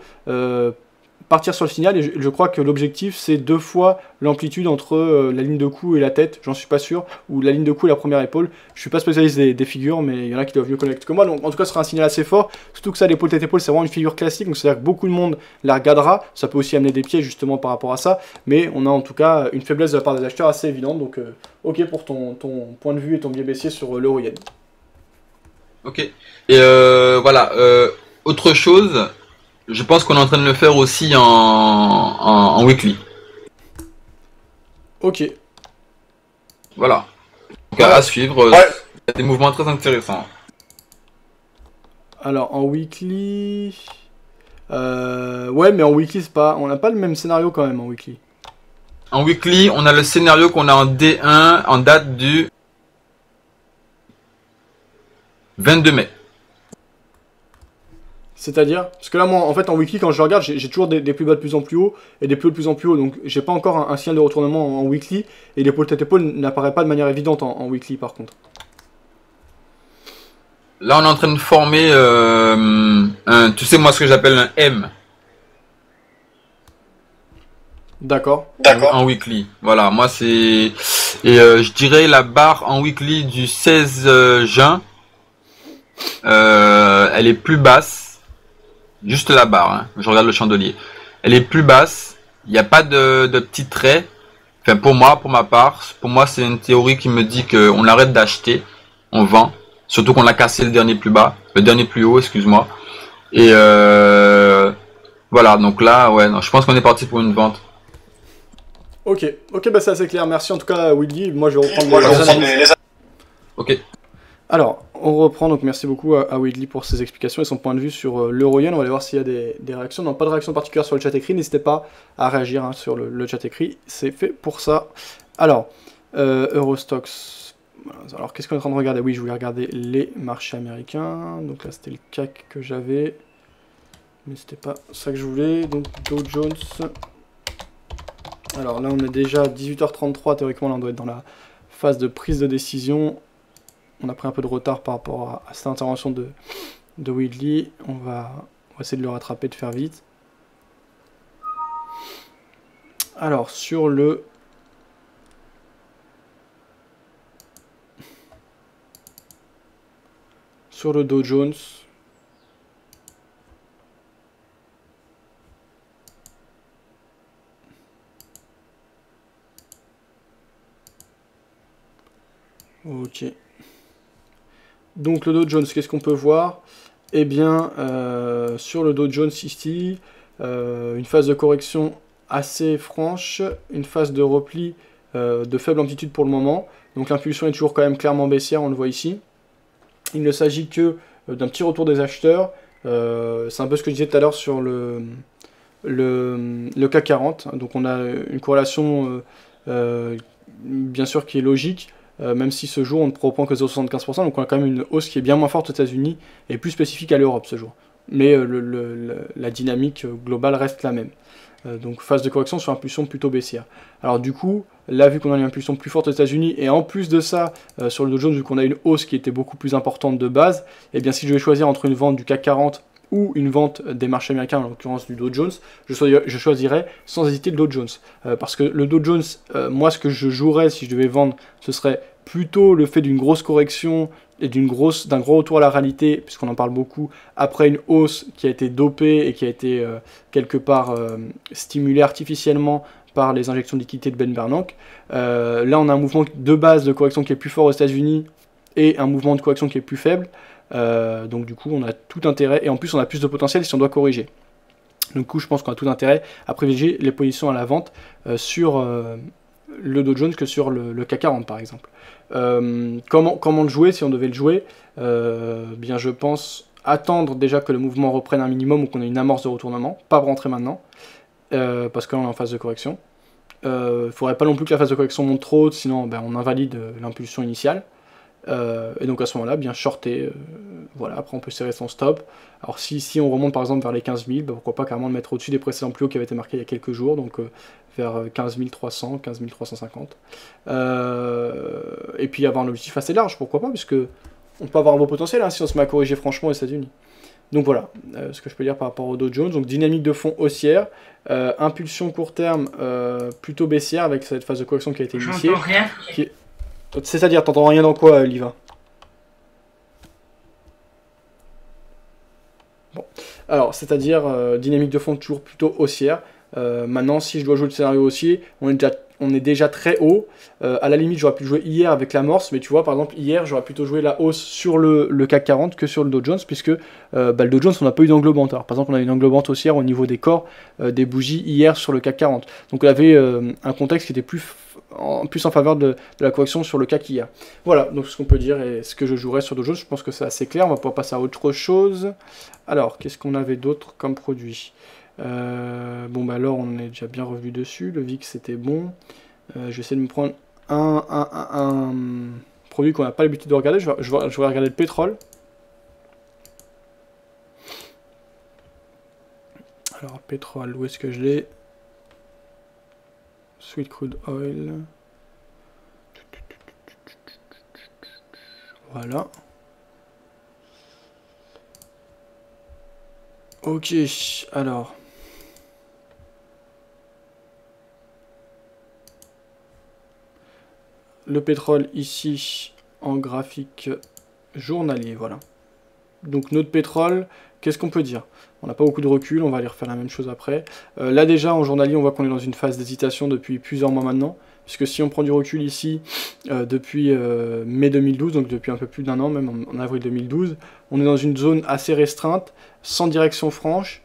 partir sur le signal, et je crois que l'objectif c'est 2 fois l'amplitude entre la ligne de cou et la tête, j'en suis pas sûr, ou la ligne de cou et la première épaule. Je suis pas spécialiste des figures, mais il y en a qui doivent mieux connaître que moi, donc en tout cas ce sera un signal assez fort, surtout que ça, l'épaule tête épaule, c'est vraiment une figure classique, donc c'est-à-dire que beaucoup de monde la regardera, ça peut aussi amener des pieds justement par rapport à ça, mais on a en tout cas une faiblesse de la part des acheteurs assez évidente, donc ok pour ton point de vue et ton biais baissier sur l'euro yen. Ok, et voilà, autre chose, je pense qu'on est en train de le faire aussi en weekly. Ok. Voilà. Donc à suivre, il y a des mouvements très intéressants. Alors en weekly... ouais, mais en weekly, c'est pas... on n'a pas le même scénario quand même en weekly. En weekly, on a le scénario qu'on a en D1 en date du 22 mai. C'est-à-dire, parce que là, moi, en fait, en weekly, quand je regarde, j'ai toujours des plus bas de plus en plus haut et des plus hauts de plus en plus haut. Donc, j'ai pas encore un signal de retournement en weekly. Et l'épaule tête épaule n'apparaît pas de manière évidente en weekly, par contre. Là, on est en train de former tu sais, moi, ce que j'appelle un M. D'accord. En weekly. Voilà, moi, c'est... Et je dirais la barre en weekly du 16 juin, elle est plus basse. Juste la barre, hein. Je regarde le chandelier. Elle est plus basse. Il n'y a pas de petits traits. Enfin, pour moi, pour ma part, pour moi, c'est une théorie qui me dit qu'on arrête d'acheter, on vend. Surtout qu'on a cassé le dernier plus bas, le dernier plus haut, excuse-moi. Et voilà, donc là, ouais, non, je pense qu'on est parti pour une vente. Ok, bah c'est assez clair. Merci en tout cas, Willy. Moi, je vais reprendre les... Ok. Alors, on reprend, donc merci beaucoup à Whitley pour ses explications et son point de vue sur l'euro-yen. On va aller voir s'il y a des réactions. Non, pas de réaction particulière sur le chat écrit, n'hésitez pas à réagir hein, sur le chat écrit, c'est fait pour ça. Alors, Eurostox, alors qu'est-ce qu'on est en train de regarder? Oui, je voulais regarder les marchés américains, donc là c'était le CAC que j'avais, mais c'était pas ça que je voulais, donc Dow Jones. Alors là on est déjà à 18h33, théoriquement là on doit être dans la phase de prise de décision. On a pris un peu de retard par rapport à cette intervention de Whitley. On va essayer de le rattraper, de faire vite. Alors, sur le Dow Jones. Ok. Donc le Dow Jones, qu'est-ce qu'on peut voir? Eh bien, sur le Dow Jones ici, une phase de correction assez franche, une phase de repli de faible amplitude pour le moment. Donc l'impulsion est toujours quand même clairement baissière, on le voit ici. Il ne s'agit que d'un petit retour des acheteurs. C'est un peu ce que je disais tout à l'heure sur le CAC 40. Donc on a une corrélation bien sûr qui est logique. Même si ce jour on ne reprend que 0,75%, donc on a quand même une hausse qui est bien moins forte aux États-Unis et plus spécifique à l'Europe ce jour. Mais la dynamique globale reste la même. Donc phase de correction sur impulsion plutôt baissière. Alors du coup, là vu qu'on a une impulsion plus forte aux États-Unis et en plus de ça, sur le Dow Jones, vu qu'on a une hausse qui était beaucoup plus importante de base, et bien si je vais choisir entre une vente du CAC 40 ou une vente des marchés américains, en l'occurrence du Dow Jones, je choisirais sans hésiter le Dow Jones. Parce que le Dow Jones, moi ce que je jouerais si je devais vendre, ce serait plutôt le fait d'une grosse correction et d'un gros retour à la réalité, puisqu'on en parle beaucoup, après une hausse qui a été dopée et qui a été quelque part stimulée artificiellement par les injections de liquidités de Ben Bernanke. Là on a un mouvement de base de correction qui est plus fort aux États-Unis et un mouvement de correction qui est plus faible. Donc du coup on a tout intérêt, et en plus on a plus de potentiel si on doit corriger. Donc du coup je pense qu'on a tout intérêt à privilégier les positions à la vente sur le Dow Jones que sur le CAC 40 par exemple. Comment le jouer si on devait le jouer? Bien je pense attendre déjà que le mouvement reprenne un minimum ou qu'on ait une amorce de retournement, pas rentrer maintenant, parce que là on est en phase de correction. Il ne faudrait pas non plus que la phase de correction monte trop haute, sinon on invalide l'impulsion initiale. Et donc à ce moment-là, bien shorter, voilà, après on peut serrer son stop. Alors si on remonte par exemple vers les 15 000, pourquoi pas carrément le mettre au-dessus des précédents plus hauts qui avaient été marqués il y a quelques jours, donc vers 15 300, 15 350. Et puis avoir un objectif assez large, pourquoi pas, puisque on peut avoir un beau potentiel hein, si on se met à corriger franchement aux États-Unis. Donc voilà, ce que je peux dire par rapport au Dow Jones. Donc dynamique de fond haussière, impulsion court terme plutôt baissière avec cette phase de correction qui a été initiée. C'est-à-dire, t'entends rien dans quoi, Liva? Bon, alors, c'est-à-dire, dynamique de fond toujours plutôt haussière. Maintenant, si je dois jouer le scénario haussier, on est déjà très haut. À la limite, j'aurais pu jouer hier avec l'amorce, mais tu vois, par exemple, hier, j'aurais plutôt joué la hausse sur le CAC 40 que sur le Dow Jones, puisque le Dow Jones, on n'a pas eu d'englobante. Alors, par exemple, on a une englobante haussière au niveau des corps des bougies hier sur le CAC 40. Donc, on avait un contexte qui était plus en faveur de la correction sur le CAC hier. Voilà, donc ce qu'on peut dire et ce que je jouerais sur Dow Jones, je pense que c'est assez clair. On va pouvoir passer à autre chose. Alors, qu'est-ce qu'on avait d'autre comme produit? Bon bah l'or on est déjà bien revenu dessus, le VIX c'était bon. Je vais essayer de me prendre un produit qu'on n'a pas l'habitude de regarder, je vais regarder le pétrole. Alors pétrole, où est-ce que je l'ai? Sweet crude oil. Voilà. Ok, alors. Le pétrole ici en graphique journalier, voilà. Donc notre pétrole, qu'est-ce qu'on peut dire? On n'a pas beaucoup de recul, on va aller refaire la même chose après. Là déjà en journalier, on voit qu'on est dans une phase d'hésitation depuis plusieurs mois maintenant. Puisque si on prend du recul ici, depuis mai 2012, donc depuis un peu plus d'un an, même en avril 2012, on est dans une zone assez restreinte, sans direction franche.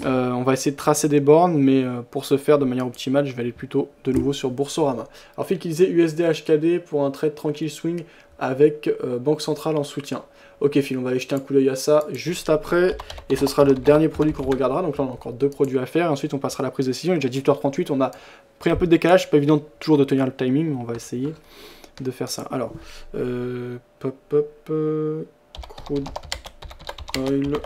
On va essayer de tracer des bornes, mais pour ce faire de manière optimale, je vais aller plutôt de nouveau sur Boursorama. Alors Phil qui disait USD HKD pour un trade tranquille swing avec Banque Centrale en soutien. Ok Phil, on va aller jeter un coup d'œil à ça juste après, et ce sera le dernier produit qu'on regardera. Donc là on a encore 2 produits à faire, et ensuite on passera à la prise de décision. Il est déjà 18h38, on a pris un peu de décalage, c'est pas évident toujours de tenir le timing, mais on va essayer de faire ça. Alors, crude oil.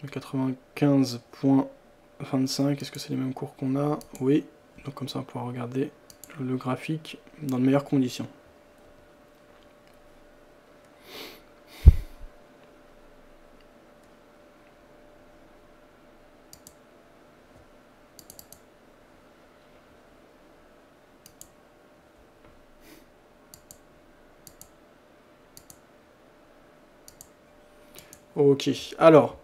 Le 95.25, est-ce que c'est les mêmes cours qu'on a? Oui, donc comme ça on pourra regarder le graphique dans de meilleures conditions. Ok, alors,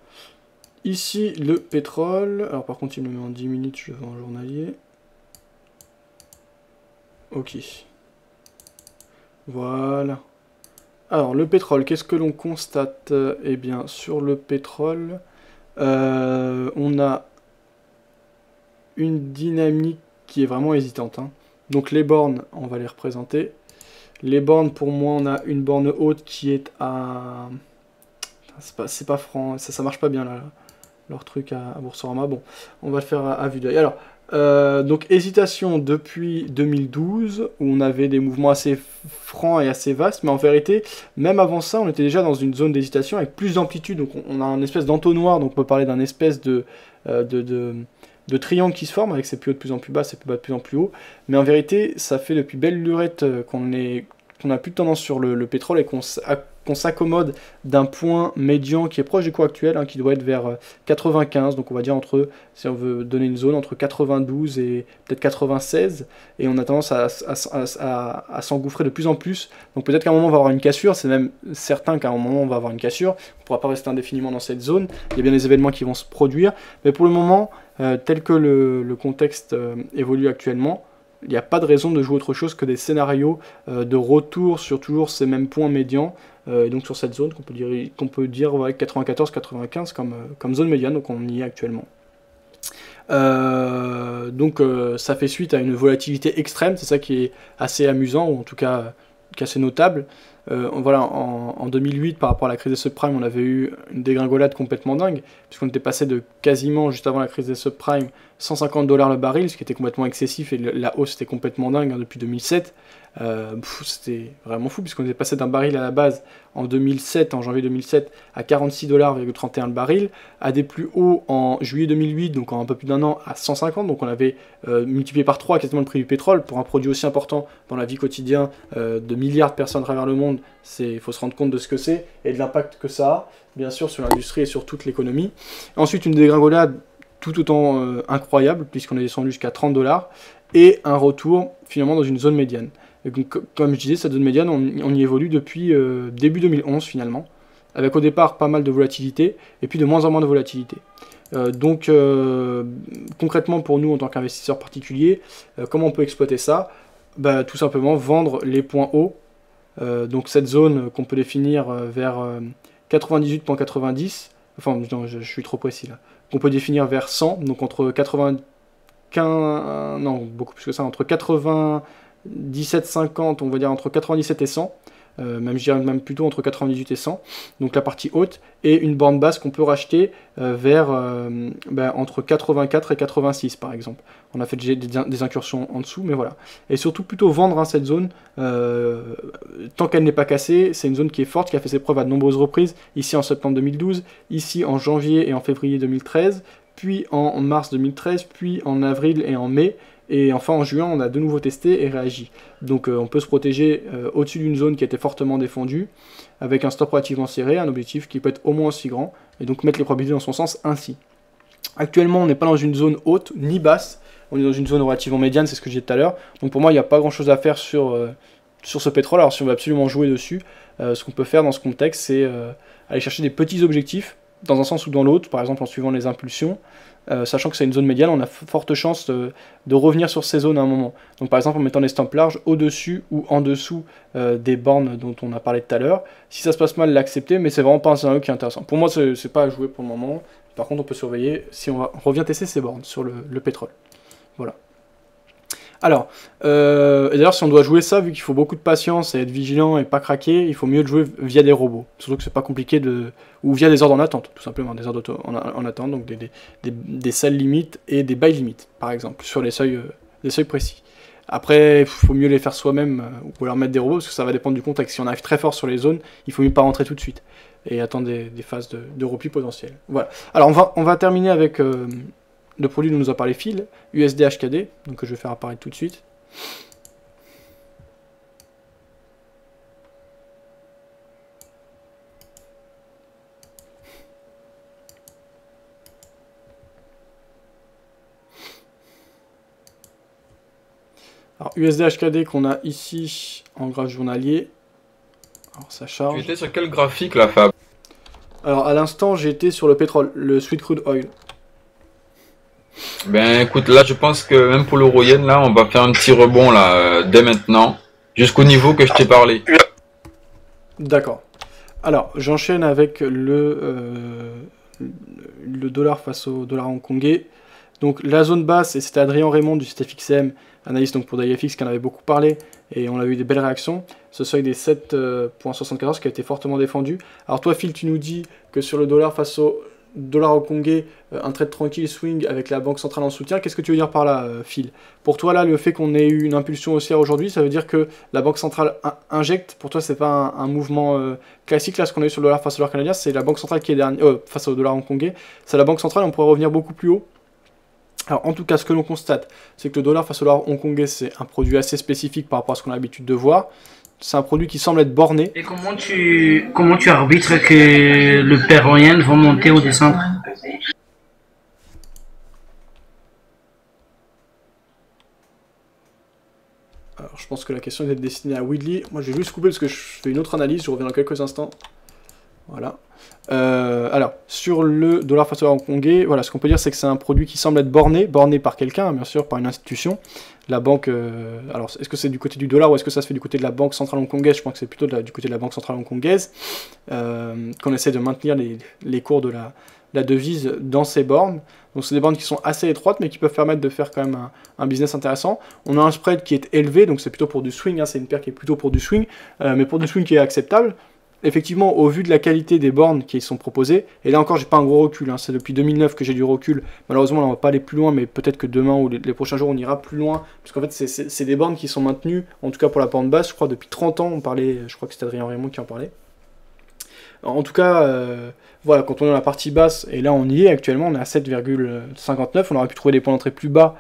ici le pétrole, alors par contre il me met en 10 minutes, je vais en journalier. Ok. Voilà. Alors le pétrole, qu'est-ce que l'on constate? Eh bien sur le pétrole, on a une dynamique qui est vraiment hésitante, hein. Donc les bornes, on va les représenter. Les bornes, pour moi, on a une borne haute qui est à... C'est pas franc, ça marche pas bien là, leur truc à Boursorama. Bon, on va le faire à vue d'œil. Alors, donc hésitation depuis 2012, où on avait des mouvements assez francs et assez vastes, mais en vérité, même avant ça, on était déjà dans une zone d'hésitation avec plus d'amplitude. Donc on a un espèce d'entonnoir, donc on peut parler d'un espèce de triangle qui se forme, avec ses plus hauts de plus en plus bas, ses plus bas de plus en plus haut. Mais en vérité, ça fait depuis belle lurette qu'on a plus de tendance sur le pétrole et qu'on s'accommode d'un point médian qui est proche du cours actuel, hein, qui doit être vers 95, donc on va dire entre, si on veut donner une zone, entre 92 et peut-être 96, et on a tendance à s'engouffrer de plus en plus, donc peut-être qu'à un moment on va avoir une cassure, c'est même certain qu'à un moment on va avoir une cassure, on ne pourra pas rester indéfiniment dans cette zone, il y a bien des événements qui vont se produire, mais pour le moment, tel que le contexte évolue actuellement, il n'y a pas de raison de jouer autre chose que des scénarios de retour sur toujours ces mêmes points médians, et donc sur cette zone qu'on peut dire ouais, 94-95 comme zone médiane, donc on y est actuellement. Donc ça fait suite à une volatilité extrême, c'est ça qui est assez amusant, ou en tout cas assez notable. Voilà, en 2008, par rapport à la crise des subprimes, on avait eu une dégringolade complètement dingue, puisqu'on était passé de quasiment, juste avant la crise des subprimes, 150 $ le baril, ce qui était complètement excessif, et la hausse était complètement dingue hein, depuis 2007. C'était vraiment fou, puisqu'on était passé d'un baril à la base en 2007, en janvier 2007, à 46,31 $ le baril, à des plus hauts en juillet 2008, donc en un peu plus d'un an, à 150, donc on avait multiplié par 3 quasiment le prix du pétrole, pour un produit aussi important dans la vie quotidienne de milliards de personnes à travers le monde. Il faut se rendre compte de ce que c'est, et de l'impact que ça a, bien sûr, sur l'industrie et sur toute l'économie. Ensuite, une dégringolade tout autant incroyable, puisqu'on est descendu jusqu'à 30 $, et un retour, finalement, dans une zone médiane. Et donc, comme je disais, cette zone médiane, on y évolue depuis début 2011 finalement, avec au départ pas mal de volatilité, et puis de moins en moins de volatilité. Donc concrètement pour nous en tant qu'investisseurs particuliers, comment on peut exploiter ça? Bah, tout simplement vendre les points hauts, donc cette zone qu'on peut définir vers 98.90, enfin non, je suis trop précis là, qu'on peut définir vers 100, donc entre 95, non beaucoup plus que ça, entre 80 17,50, on va dire entre 97 et 100. Même je dirais même plutôt entre 98 et 100, donc la partie haute, et une borne basse qu'on peut racheter vers entre 84 et 86 par exemple. On a fait des incursions en dessous, mais voilà. Et surtout plutôt vendre cette zone, tant qu'elle n'est pas cassée, c'est une zone qui est forte, qui a fait ses preuves à de nombreuses reprises, ici en septembre 2012, ici en janvier et en février 2013, puis en mars 2013, puis en avril et en mai. Et enfin en juin, on a de nouveau testé et réagi. Donc on peut se protéger au-dessus d'une zone qui était fortement défendue, avec un stop relativement serré, un objectif qui peut être au moins aussi grand, et donc mettre les probabilités dans son sens ainsi. Actuellement, on n'est pas dans une zone haute ni basse, on est dans une zone relativement médiane, c'est ce que j'ai dit tout à l'heure. Donc pour moi, il n'y a pas grand-chose à faire sur ce pétrole. Alors si on veut absolument jouer dessus, ce qu'on peut faire dans ce contexte, c'est aller chercher des petits objectifs, dans un sens ou dans l'autre, par exemple en suivant les impulsions, sachant que c'est une zone médiane, on a forte chance de revenir sur ces zones à un moment. Donc par exemple en mettant des stamps larges au-dessus ou en dessous des bornes dont on a parlé tout à l'heure. Si ça se passe mal, l'accepter, mais c'est vraiment pas un scénario qui est intéressant. Pour moi, c'est pas à jouer pour le moment. Par contre, on peut surveiller si on revient tester ces bornes sur le pétrole. Voilà. Alors, et d'ailleurs, si on doit jouer ça, vu qu'il faut beaucoup de patience et être vigilant et pas craquer, il faut mieux le jouer via des robots. Surtout que c'est pas compliqué ou via des ordres en attente, tout simplement, des ordres en attente, donc des salles limites et des bails limites, par exemple, sur les seuils précis. Après, il faut mieux les faire soi-même ou leur mettre des robots, parce que ça va dépendre du contexte. Si on arrive très fort sur les zones, il faut mieux pas rentrer tout de suite et attendre des phases de repli potentiel. Voilà. Alors, on va terminer avec le produit dont nous a parlé Phil, USD HKD, donc que je vais faire apparaître tout de suite. Alors USD HKD qu'on a ici en graphe journalier. Alors ça charge. Tu étais sur quel graphique là, Fab? Alors à l'instant j'ai été sur le pétrole, le Sweet Crude Oil. Ben écoute, là je pense que même pour l'euro yen, là on va faire un petit rebond là dès maintenant, jusqu'au niveau que je t'ai parlé. D'accord. Alors j'enchaîne avec le dollar face au dollar hongkongais. Donc la zone basse, et c'était Adrien Raymond du site FXM, analyste donc pour DailyFX qui en avait beaucoup parlé, et on a eu des belles réactions. Ce seuil des 7,74 qui a été fortement défendu. Alors toi Phil, tu nous dis que sur le dollar face au dollar hongkongais, un trade tranquille swing avec la banque centrale en soutien. Qu'est-ce que tu veux dire par là, Phil? Pour toi, là, le fait qu'on ait eu une impulsion haussière aujourd'hui, ça veut dire que la banque centrale injecte. Pour toi, c'est pas un mouvement classique. Là, ce qu'on a eu sur le dollar face au dollar canadien, c'est la banque centrale qui est dernière, face au dollar hongkongais. C'est la banque centrale, on pourrait revenir beaucoup plus haut. Alors, en tout cas, ce que l'on constate, c'est que le dollar face au dollar hongkongais, c'est un produit assez spécifique par rapport à ce qu'on a l'habitude de voir. C'est un produit qui semble être borné. Et comment tu arbitres que le pair yen va monter ou descendre? Alors, je pense que la question est destinée à Widley. Moi, je vais juste couper parce que je fais une autre analyse. Je reviens dans quelques instants. Voilà. Alors, sur le dollar face au dollar hongkongais, voilà, ce qu'on peut dire, c'est que c'est un produit qui semble être borné par quelqu'un, bien sûr, par une institution. La banque, alors, est-ce que c'est du côté du dollar ou est-ce que ça se fait du côté de la banque centrale hongkongaise? Je pense que c'est plutôt du côté de la banque centrale hongkongaise, qu'on essaie de maintenir les cours de la devise dans ces bornes. Donc, c'est des bornes qui sont assez étroites, mais qui peuvent permettre de faire quand même un business intéressant. On a un spread qui est élevé, donc c'est plutôt pour du swing, hein, c'est une paire qui est plutôt pour du swing, mais pour du swing qui est acceptable. Effectivement, au vu de la qualité des bornes qui sont proposées, et là encore, j'ai pas un gros recul, hein, c'est depuis 2009 que j'ai du recul. Malheureusement, là, on va pas aller plus loin, mais peut-être que demain ou les prochains jours, on ira plus loin, puisqu'en fait, c'est des bornes qui sont maintenues, en tout cas pour la borne basse, je crois, depuis 30 ans, on parlait, je crois que c'était Adrien Raymond qui en parlait. En tout cas, voilà, quand on est dans la partie basse, et là on y est actuellement, on est à 7,59, on aurait pu trouver des points d'entrée plus bas,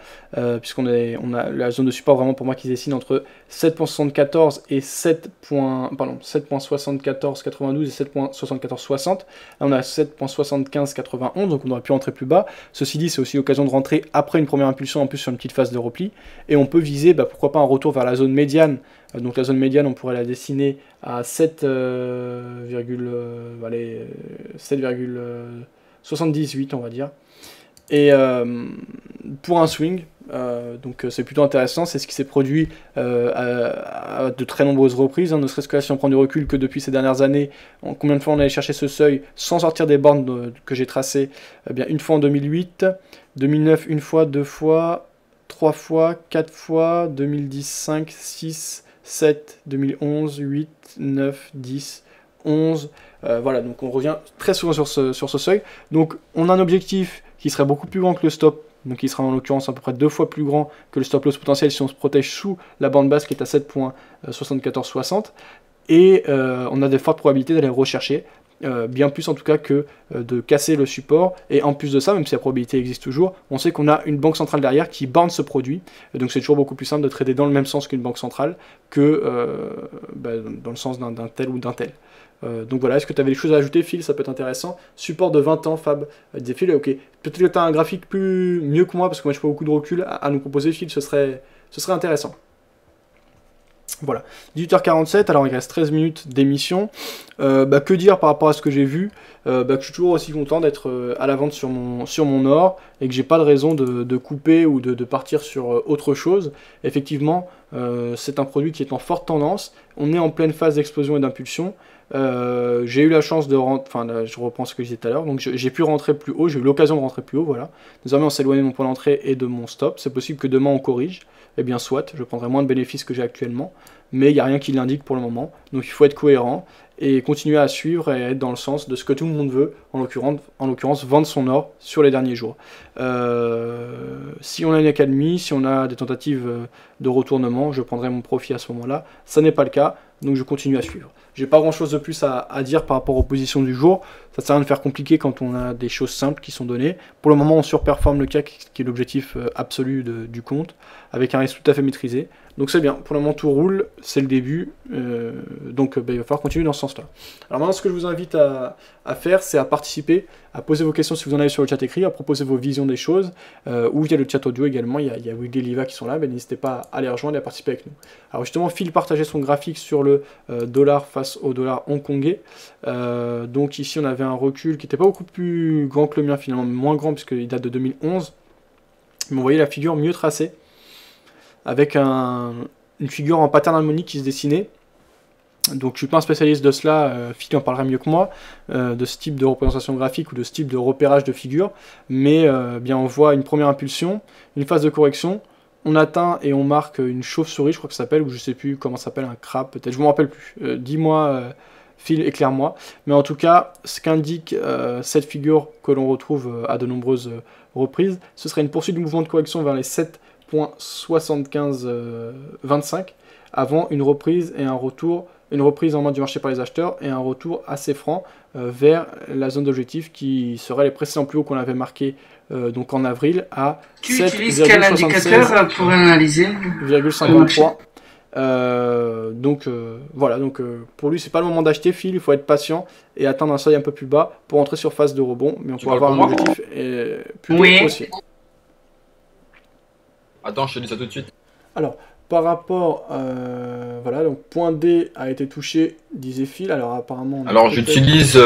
puisqu'on a la zone de support vraiment pour moi qui se dessine entre 7.74 et 7.74,92 et 7.74,60. Là on a 7.75,91, donc on aurait pu entrer plus bas. Ceci dit, c'est aussi l'occasion de rentrer après une première impulsion, en plus sur une petite phase de repli, et on peut viser, pourquoi pas un retour vers la zone médiane. Donc la zone médiane, on pourrait la dessiner à 7,78 on va dire. Et pour un swing, donc c'est plutôt intéressant, c'est ce qui s'est produit à de très nombreuses reprises, hein, ne serait-ce que là si on prend du recul que depuis ces dernières années, combien de fois on allait chercher ce seuil sans sortir des bornes que j'ai tracées? Eh bien une fois en 2008, 2009 une fois, deux fois, 3 fois, 4 fois, 2010, 5, 6, 7, 2011, 8, 9, 10, 11. Voilà, donc on revient très souvent sur ce seuil. Donc on a un objectif qui serait beaucoup plus grand que le stop, donc qui sera en l'occurrence à peu près 2 fois plus grand que le stop loss potentiel si on se protège sous la bande basse qui est à 7.7460. Et on a de fortes probabilités d'aller rechercher, bien plus en tout cas que de casser le support. Et en plus de ça, même si la probabilité existe toujours, on sait qu'on a une banque centrale derrière qui borne ce produit. Et donc c'est toujours beaucoup plus simple de trader dans le même sens qu'une banque centrale que dans le sens d'un tel ou d'un tel. Donc voilà, est-ce que tu avais des choses à ajouter, Phil? Ça peut être intéressant. Support de 20 ans, Fab. Disait Phil, ok. Peut-être que tu as un graphique mieux que moi, parce que moi je n'ai pas beaucoup de recul à nous proposer, Phil, ce serait intéressant. Voilà, 18h47, alors il reste 13 minutes d'émission. Que dire par rapport à ce que j'ai vu? Que je suis toujours aussi content d'être à la vente sur mon or et que j'ai pas de raison de couper ou de partir sur autre chose. Effectivement, c'est un produit qui est en forte tendance. On est en pleine phase d'explosion et d'impulsion. J'ai eu la chance de rentrer, enfin là, je reprends ce que je disais tout à l'heure, donc j'ai pu rentrer plus haut, j'ai eu l'occasion de rentrer plus haut, voilà. Désormais on s'est éloigné de mon point d'entrée et de mon stop, c'est possible que demain on corrige, eh bien soit, je prendrai moins de bénéfices que j'ai actuellement, mais il n'y a rien qui l'indique pour le moment, donc il faut être cohérent et continuer à suivre et être dans le sens de ce que tout le monde veut, en l'occurrence vendre son or sur les derniers jours. Si on a une accalmie, si on a des tentatives de retournement, je prendrai mon profit à ce moment-là, ça n'est pas le cas, donc je continue à suivre. J'ai pas grand chose de plus à dire par rapport aux positions du jour. Ça sert à rien de faire compliqué quand on a des choses simples qui sont données. Pour le moment, on surperforme le CAC, qui est l'objectif absolu du compte, avec un risque tout à fait maîtrisé. Donc c'est bien. Pour le moment, tout roule. C'est le début. Donc il va falloir continuer dans ce sens-là. Alors maintenant, ce que je vous invite à faire, c'est à participer, à poser vos questions si vous en avez sur le chat écrit, à proposer vos visions des choses, ou via le chat audio également. Il y a Willy et Liva qui sont là. N'hésitez pas à les rejoindre et à participer avec nous. Alors justement, Phil partageait son graphique sur le dollar face au dollar hongkongais. Donc ici, on avait un recul qui n'était pas beaucoup plus grand que le mien finalement, mais moins grand puisqu'il date de 2011. Mais vous voyez la figure mieux tracée, avec une figure en pattern harmonique qui se dessinait. Donc je suis pas un spécialiste de cela, Phil en parlera mieux que moi, de ce type de représentation graphique ou de ce type de repérage de figure, mais bien on voit une première impulsion, une phase de correction, on atteint et on marque une chauve-souris, je crois que ça s'appelle, ou je sais plus comment ça s'appelle, un crabe peut-être, je me rappelle plus, dis-moi Phil, éclaire-moi, mais en tout cas, ce qu'indique cette figure que l'on retrouve à de nombreuses reprises, ce serait une poursuite du mouvement de correction vers les 7.7525, avant une reprise et un retour, une reprise en main du marché par les acheteurs et un retour assez franc vers la zone d'objectif qui serait les précédents plus hauts qu'on avait marqués donc en avril à 7,76. Tu utilises quel indicateur pour analyser 53. Voilà, donc pour lui c'est pas le moment d'acheter, Phil, il faut être patient et attendre un seuil un peu plus bas pour entrer sur phase de rebond, mais on peut avoir un objectif plus haut aussi. Attends, je te dis ça tout de suite. Alors, par rapport, voilà, donc point D a été touché, disait Phil, alors apparemment... Alors j'utilise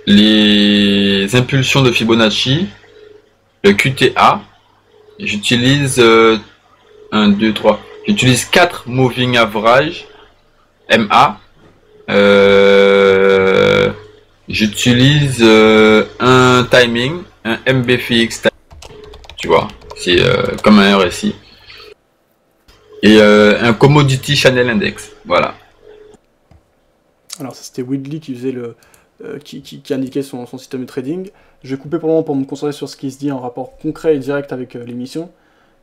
les impulsions de Fibonacci, le QTA, j'utilise 1, 2, 3, j'utilise 4 moving average, MA, j'utilise un timing, un MBFX timing, tu vois, c'est comme un RSI. Et un Commodity Channel Index, voilà. Alors ça c'était Widley qui faisait qui indiquait son système de trading. Je vais couper pour le moment pour me concentrer sur ce qui se dit en rapport concret et direct avec l'émission.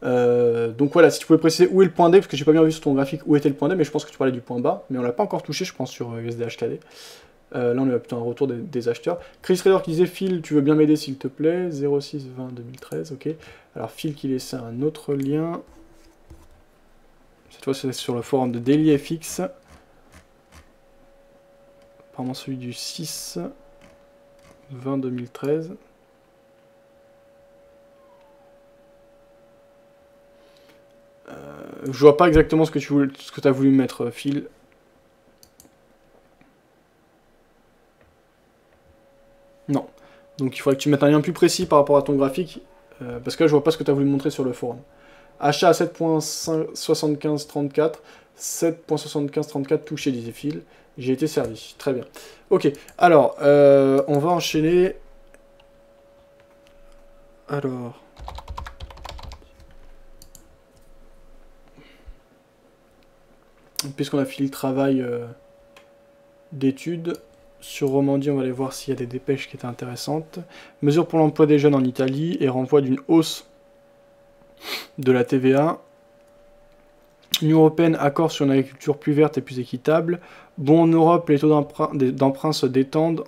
Donc voilà, si tu pouvais préciser où est le point D, parce que j'ai pas bien vu sur ton graphique où était le point D, mais je pense que tu parlais du point bas, mais on l'a pas encore touché je pense sur USDHKD. Là on a plutôt un retour des acheteurs. Chris Trader qui disait Phil, tu veux bien m'aider s'il te plaît, 06 20 2013, ok. Alors Phil qui laissait un autre lien. Cette fois c'est sur le forum de DailyFX. Apparemment celui du 6 20 2013. Je vois pas exactement ce que tu as voulu mettre, Phil. Non. Donc il faudrait que tu mettes un lien plus précis par rapport à ton graphique, parce que là je vois pas ce que tu as voulu montrer sur le forum. Achat à 7.7534, 7.7534 touché, disait Phil. J'ai été servi. Très bien. Ok. Alors, on va enchaîner. Alors, puisqu'on a fini le travail d'études. Sur Romandie, on va aller voir s'il y a des dépêches qui étaient intéressantes. Mesures pour l'emploi des jeunes en Italie et renvoi d'une hausse de la TVA. Union européenne, accord sur une agriculture plus verte et plus équitable. Bon, en Europe, les taux d'emprunt se détendent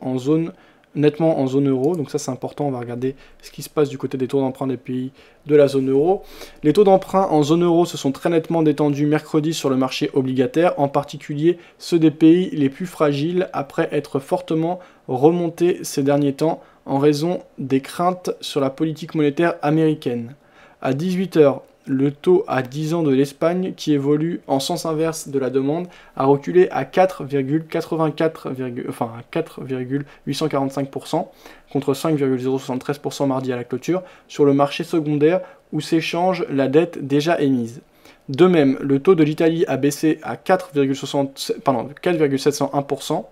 nettement en zone euro. Donc ça, c'est important. On va regarder ce qui se passe du côté des taux d'emprunt des pays de la zone euro. Les taux d'emprunt en zone euro se sont très nettement détendus mercredi sur le marché obligataire, en particulier ceux des pays les plus fragiles, après être fortement remontés ces derniers temps en raison des craintes sur la politique monétaire américaine. À 18 h, le taux à 10 ans de l'Espagne, qui évolue en sens inverse de la demande, a reculé à 4,845% contre 5,073% mardi à la clôture sur le marché secondaire où s'échange la dette déjà émise. De même, le taux de l'Italie a baissé à 4,701%.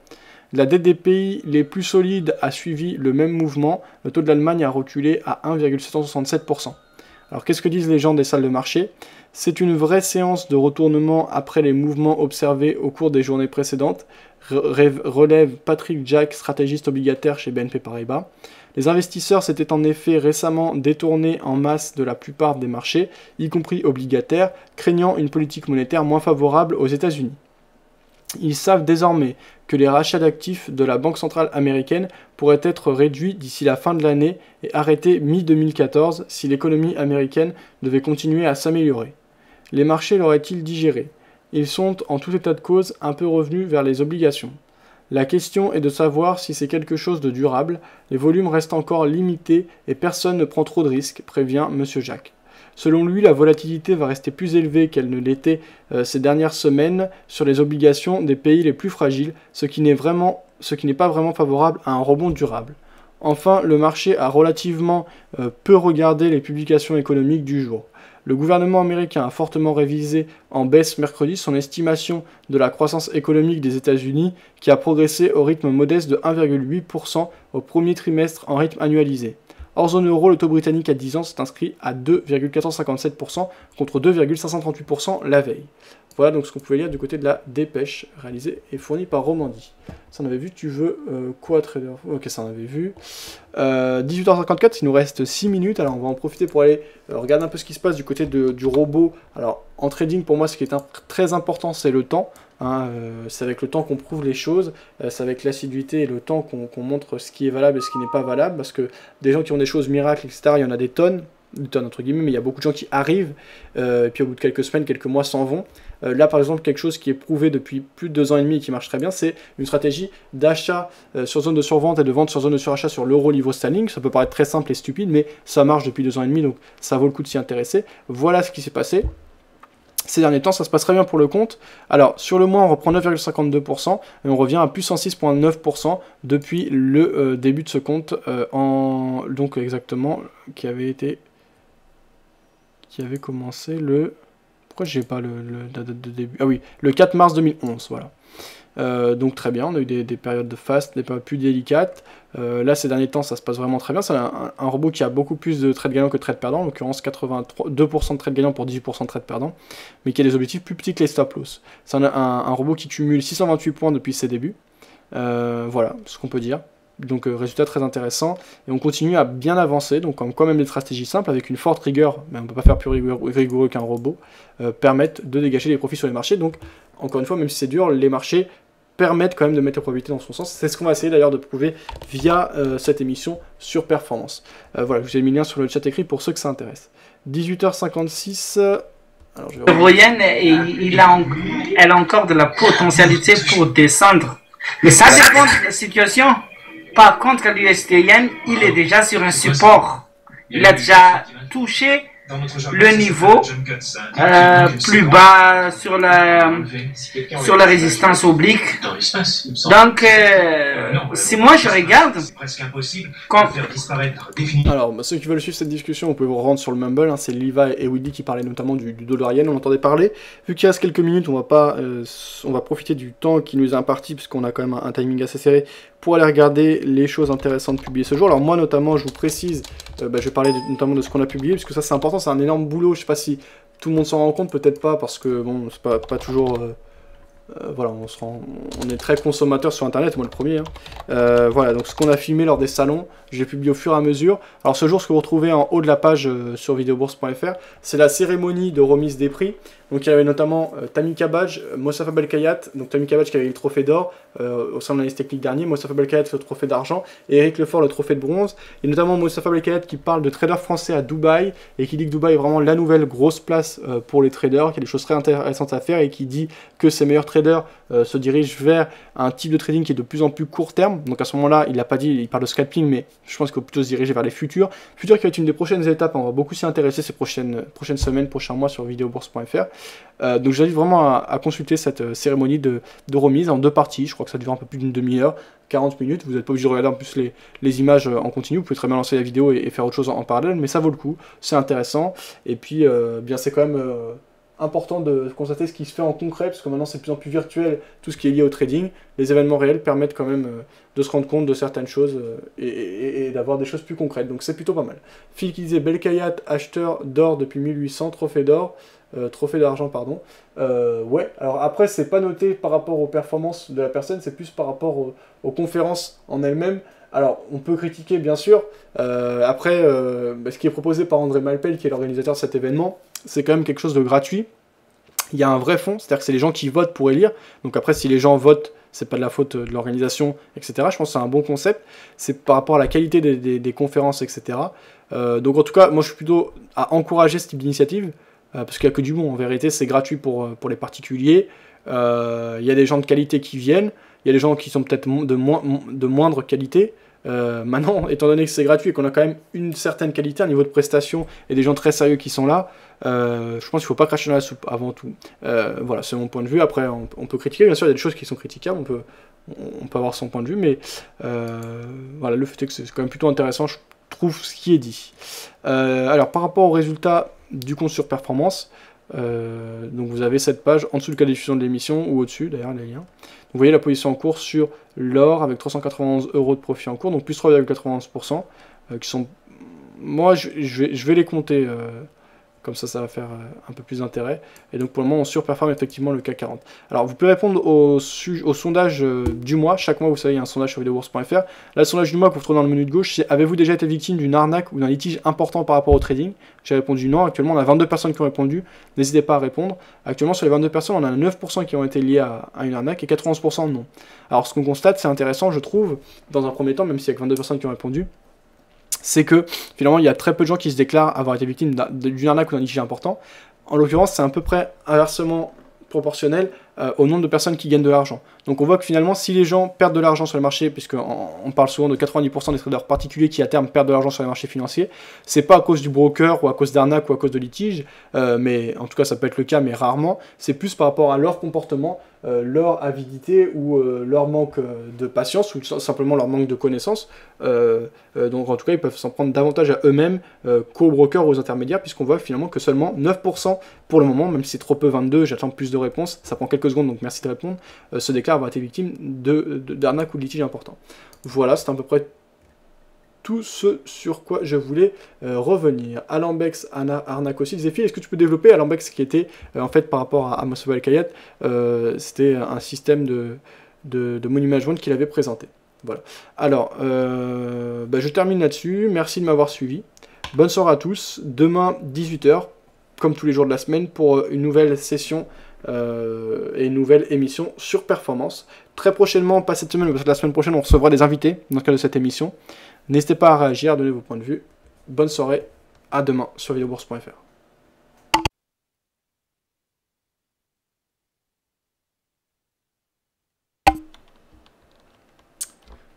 La dette des pays les plus solides a suivi le même mouvement. Le taux de l'Allemagne a reculé à 1,767%. Alors qu'est-ce que disent les gens des salles de marché? C'est une vraie séance de retournement après les mouvements observés au cours des journées précédentes, relève Patrick Jack, stratégiste obligataire chez BNP Paribas. Les investisseurs s'étaient en effet récemment détournés en masse de la plupart des marchés, y compris obligataires, craignant une politique monétaire moins favorable aux États-Unis. Ils savent désormais que les rachats d'actifs de la Banque centrale américaine pourraient être réduits d'ici la fin de l'année et arrêtés mi-2014 si l'économie américaine devait continuer à s'améliorer. Les marchés l'auraient-ils digéré? Ils sont, en tout état de cause, un peu revenus vers les obligations. La question est de savoir si c'est quelque chose de durable. Les volumes restent encore limités et personne ne prend trop de risques, prévient M. Jacques. Selon lui, la volatilité va rester plus élevée qu'elle ne l'était ces dernières semaines sur les obligations des pays les plus fragiles, ce qui n'est pas vraiment favorable à un rebond durable. Enfin, le marché a relativement peu regardé les publications économiques du jour. Le gouvernement américain a fortement révisé en baisse mercredi son estimation de la croissance économique des États-Unis, qui a progressé au rythme modeste de 1,8% au premier trimestre en rythme annualisé. Hors zone euro, le taux britannique à 10 ans s'est inscrit à 2,457% contre 2,538% la veille. Voilà donc ce qu'on pouvait lire du côté de la dépêche réalisée et fournie par Romandie. Ça on avait vu, tu veux quoi trader? Ok, ça on avait vu. 18h54, il nous reste 6 minutes, alors on va en profiter pour aller regarder un peu ce qui se passe du côté du robot. Alors en trading, pour moi ce qui est très important, c'est le temps. C'est avec le temps qu'on prouve les choses, c'est avec l'assiduité et le temps qu'on montre ce qui est valable et ce qui n'est pas valable, parce que des gens qui ont des choses miracles, etc., il y en a des tonnes entre guillemets, mais il y a beaucoup de gens qui arrivent, et puis au bout de quelques semaines, quelques mois s'en vont. Là par exemple, quelque chose qui est prouvé depuis plus de 2 ans et demi et qui marche très bien, c'est une stratégie d'achat sur zone de survente et de vente sur zone de surachat sur l'euro livre sterling. Ça peut paraître très simple et stupide, mais ça marche depuis 2 ans et demi, donc ça vaut le coup de s'y intéresser. Voilà ce qui s'est passé. Ces derniers temps, ça se passe très bien pour le compte. Alors, sur le mois, on reprend 9,52% et on revient à plus 106,9% depuis le début de ce compte, donc exactement, qui avait commencé le... Pourquoi j'ai pas la date de début? Ah oui, le 4 mars 2011, voilà. Donc très bien, on a eu des périodes de fast, des périodes plus délicates. Là, ces derniers temps, ça se passe vraiment très bien. C'est un robot qui a beaucoup plus de trades gagnants que de trades perdants, en l'occurrence 82% de trades gagnants pour 18% de trades perdants, mais qui a des objectifs plus petits que les stop loss. C'est un robot qui cumule 628 points depuis ses débuts. Voilà ce qu'on peut dire. Donc résultat très intéressant, et on continue à bien avancer, donc quand même des stratégies simples avec une forte rigueur, mais on ne peut pas faire plus rigoureux qu'un robot, permettent de dégager des profits sur les marchés. Donc encore une fois, même si c'est dur, les marchés permettent quand même de mettre la probabilité dans son sens. C'est ce qu'on va essayer d'ailleurs de prouver via cette émission sur Performance. Voilà, je vous ai mis le lien sur le chat écrit pour ceux que ça intéresse. 18h56... Le Royen, elle a encore de la potentialité pour descendre, mais ça dépend de la situation. Par contre, l'USD-Yen, il est déjà sur un support. Il a déjà touché le niveau plus bas sur la résistance oblique. Donc, si moi je regarde... Alors, ceux qui veulent suivre cette discussion, on peut vous rendre sur le Mumble. C'est Liva et Willy qui parlaient notamment du dollar yen. On entendait parler. Vu qu'il reste quelques minutes, on va profiter du temps qui nous est imparti, puisqu'on a quand même un timing assez serré, pour aller regarder les choses intéressantes publiées ce jour. Alors moi notamment, je vous précise, je vais parler notamment de ce qu'on a publié, parce que ça c'est important, c'est un énorme boulot. Je sais pas si tout le monde s'en rend compte, peut-être pas, parce que bon, c'est pas toujours voilà, on est très consommateur sur internet, moi le premier. Hein. Voilà, donc ce qu'on a filmé lors des salons, je l'ai publié au fur et à mesure. Alors ce jour, ce que vous retrouvez en haut de la page sur videobourse.fr, c'est la cérémonie de remise des prix. Donc il y avait notamment Tammy Kabaj, Mostafa Belkayat, donc Tammy Kabaj qui avait eu le trophée d'or au sein de l'analyse technique dernier, Mostafa Belkayat le trophée d'argent et Eric Lefort le trophée de bronze. Et notamment Mostafa Belkayat qui parle de traders français à Dubaï et qui dit que Dubaï est vraiment la nouvelle grosse place pour les traders, qu'il y a des choses très intéressantes à faire et qui dit que ces meilleurs traders se dirigent vers un type de trading qui est de plus en plus court terme. Donc à ce moment-là, il l'a pas dit, il parle de scalping, mais je pense qu'il faut plutôt se diriger vers les futurs. Futurs qui va être une des prochaines étapes, on va beaucoup s'y intéresser ces prochaines semaines, prochains mois sur videobourse.fr. Donc j'invite vraiment à consulter cette cérémonie de remise en 2 parties. Je crois que ça dure un peu plus d'une demi-heure, 40 minutes. Vous n'êtes pas obligé de regarder en plus les images en continu. Vous pouvez très bien lancer la vidéo et faire autre chose en parallèle, mais ça vaut le coup. C'est intéressant. Et puis, bien c'est quand même important de constater ce qui se fait en concret, parce que maintenant c'est de plus en plus virtuel tout ce qui est lié au trading. Les événements réels permettent quand même de se rendre compte de certaines choses et d'avoir des choses plus concrètes. Donc c'est plutôt pas mal. Phil qui disait Belkayat, acheteur d'or depuis 1800, trophée d'or. Trophée d'argent, pardon. Ouais, alors après, c'est pas noté par rapport aux performances de la personne, c'est plus par rapport aux conférences en elles-mêmes. Alors, on peut critiquer, bien sûr. Après, ce qui est proposé par André Malpel, qui est l'organisateur de cet événement, c'est quand même quelque chose de gratuit. Il y a un vrai fond, c'est-à-dire que c'est les gens qui votent pour élire. Donc après, si les gens votent, c'est pas de la faute de l'organisation, etc. Je pense que c'est un bon concept. C'est par rapport à la qualité des conférences, etc. Donc en tout cas, moi, je suis plutôt à encourager ce type d'initiative. Parce qu'il n'y a que du bon, en vérité, c'est gratuit pour les particuliers. Il y a des gens de qualité qui viennent, il y a des gens qui sont peut-être de moindre qualité. Maintenant, étant donné que c'est gratuit et qu'on a quand même une certaine qualité, un niveau de prestation et des gens très sérieux qui sont là, je pense qu'il ne faut pas cracher dans la soupe avant tout. Voilà, c'est mon point de vue. Après, on peut critiquer, bien sûr, il y a des choses qui sont critiquables, on peut avoir son point de vue, mais voilà, le fait est que c'est quand même plutôt intéressant, je trouve, ce qui est dit. Alors, par rapport aux résultats du compte sur performance, donc vous avez cette page en dessous du cas de diffusion de l'émission ou au-dessus d'ailleurs les liens. Vous voyez la position en cours sur l'or avec 391 € de profit en cours, donc plus 3,91%, qui sont, moi je vais les compter, comme ça va faire un peu plus d'intérêt. Et donc pour le moment on surperforme effectivement le CAC 40. Alors vous pouvez répondre au sondage du mois. Chaque mois vous savez il y a un sondage sur videobourse.fr. Là le sondage du mois que vous retrouvez dans le menu de gauche, c'est avez-vous déjà été victime d'une arnaque ou d'un litige important par rapport au trading? J'ai répondu non. Actuellement on a 22 personnes qui ont répondu. N'hésitez pas à répondre. Actuellement sur les 22 personnes on a 9% qui ont été liés à une arnaque et 91% non. Alors ce qu'on constate, c'est intéressant je trouve, dans un premier temps, même s'il y a que 22 personnes qui ont répondu, c'est que finalement il y a très peu de gens qui se déclarent avoir été victimes d'une arnaque ou d'un litige important. En l'occurrence, c'est à peu près inversement proportionnel au nombre de personnes qui gagnent de l'argent. Donc on voit que finalement, si les gens perdent de l'argent sur le marché, puisqu'on parle souvent de 90% des traders particuliers qui à terme perdent de l'argent sur les marchés financiers, c'est pas à cause du broker ou à cause d'arnaque ou à cause de litige, mais en tout cas ça peut être le cas, mais rarement. C'est plus par rapport à leur comportement, leur avidité ou leur manque de patience ou simplement leur manque de connaissances. Donc en tout cas, ils peuvent s'en prendre davantage à eux-mêmes qu'aux brokers ou aux intermédiaires, puisqu'on voit finalement que seulement 9% pour le moment, même si c'est trop peu 22, j'attends plus de réponses, ça prend quelques secondes, donc merci de répondre, se déclarent avoir été victimes d'arnaque ou de litige important. Voilà, c'est à peu près tout ce sur quoi je voulais revenir. Alambex, arnaque aussi. Zéphine, est-ce que tu peux développer Alambex qui était, en fait, par rapport à Mostafa Belkayat, c'était un système de money management qu'il avait présenté. Voilà. Alors, je termine là-dessus. Merci de m'avoir suivi. Bonne soirée à tous. Demain, 18 h, comme tous les jours de la semaine, pour une nouvelle session et une nouvelle émission sur performance. Très prochainement, pas cette semaine, mais la semaine prochaine, on recevra des invités dans le cadre de cette émission. N'hésitez pas à réagir, à donner vos points de vue. Bonne soirée, à demain sur videobourse.fr.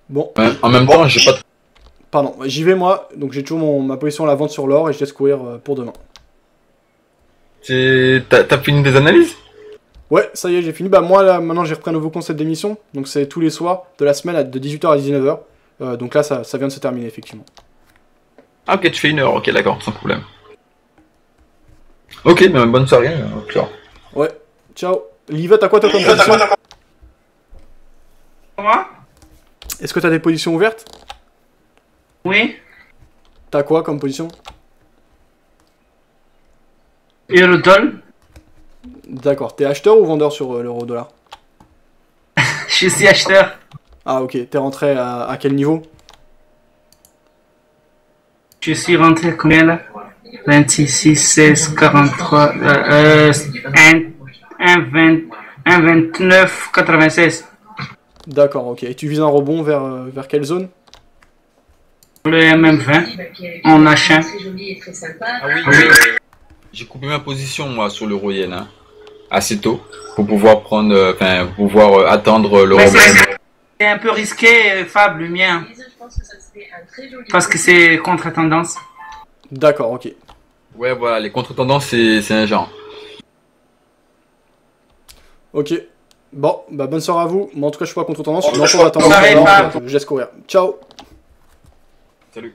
Bon. En même temps, j'ai pas. Pardon, j'y vais moi, donc j'ai toujours ma position à la vente sur l'or et je laisse courir pour demain. T'as fini des analyses? Ouais, ça y est, j'ai fini. Bah moi, là, maintenant, j'ai repris un nouveau concept d'émission. Donc c'est tous les soirs de la semaine de 18 h à 19 h. Donc là, ça vient de se terminer, effectivement. Ah ok, tu fais 1 heure, ok, d'accord, sans problème. Ok, mais bonne soirée, Claire. Ouais, ciao. Liva, t'as quoi toi comme position? Comment? Est-ce que t'as des positions ouvertes? Oui. T'as quoi comme position? Eurodollar. D'accord, t'es acheteur ou vendeur sur l'euro-dollar? Je suis acheteur. Ah ok, t'es rentré à quel niveau? Je suis rentré combien là? 26, 16, 43, 1, 29, 96. D'accord, ok. Et tu vises un rebond vers quelle zone? Le MM20 en H1. Ah oui, j'ai coupé ma position moi sur l'euro yen hein, assez tôt pour pouvoir prendre, pouvoir attendre le Mais rebond. c'est un peu risqué, Fab, le mien. Parce que c'est contre-tendance. D'accord, ok. Ouais, voilà, les contre-tendances, c'est un genre. Ok. Bon, bah bonne soirée à vous. Moi en tout cas je suis pas contre tendance. Bonne soirée, Fab. Je laisse courir. Ciao. Salut.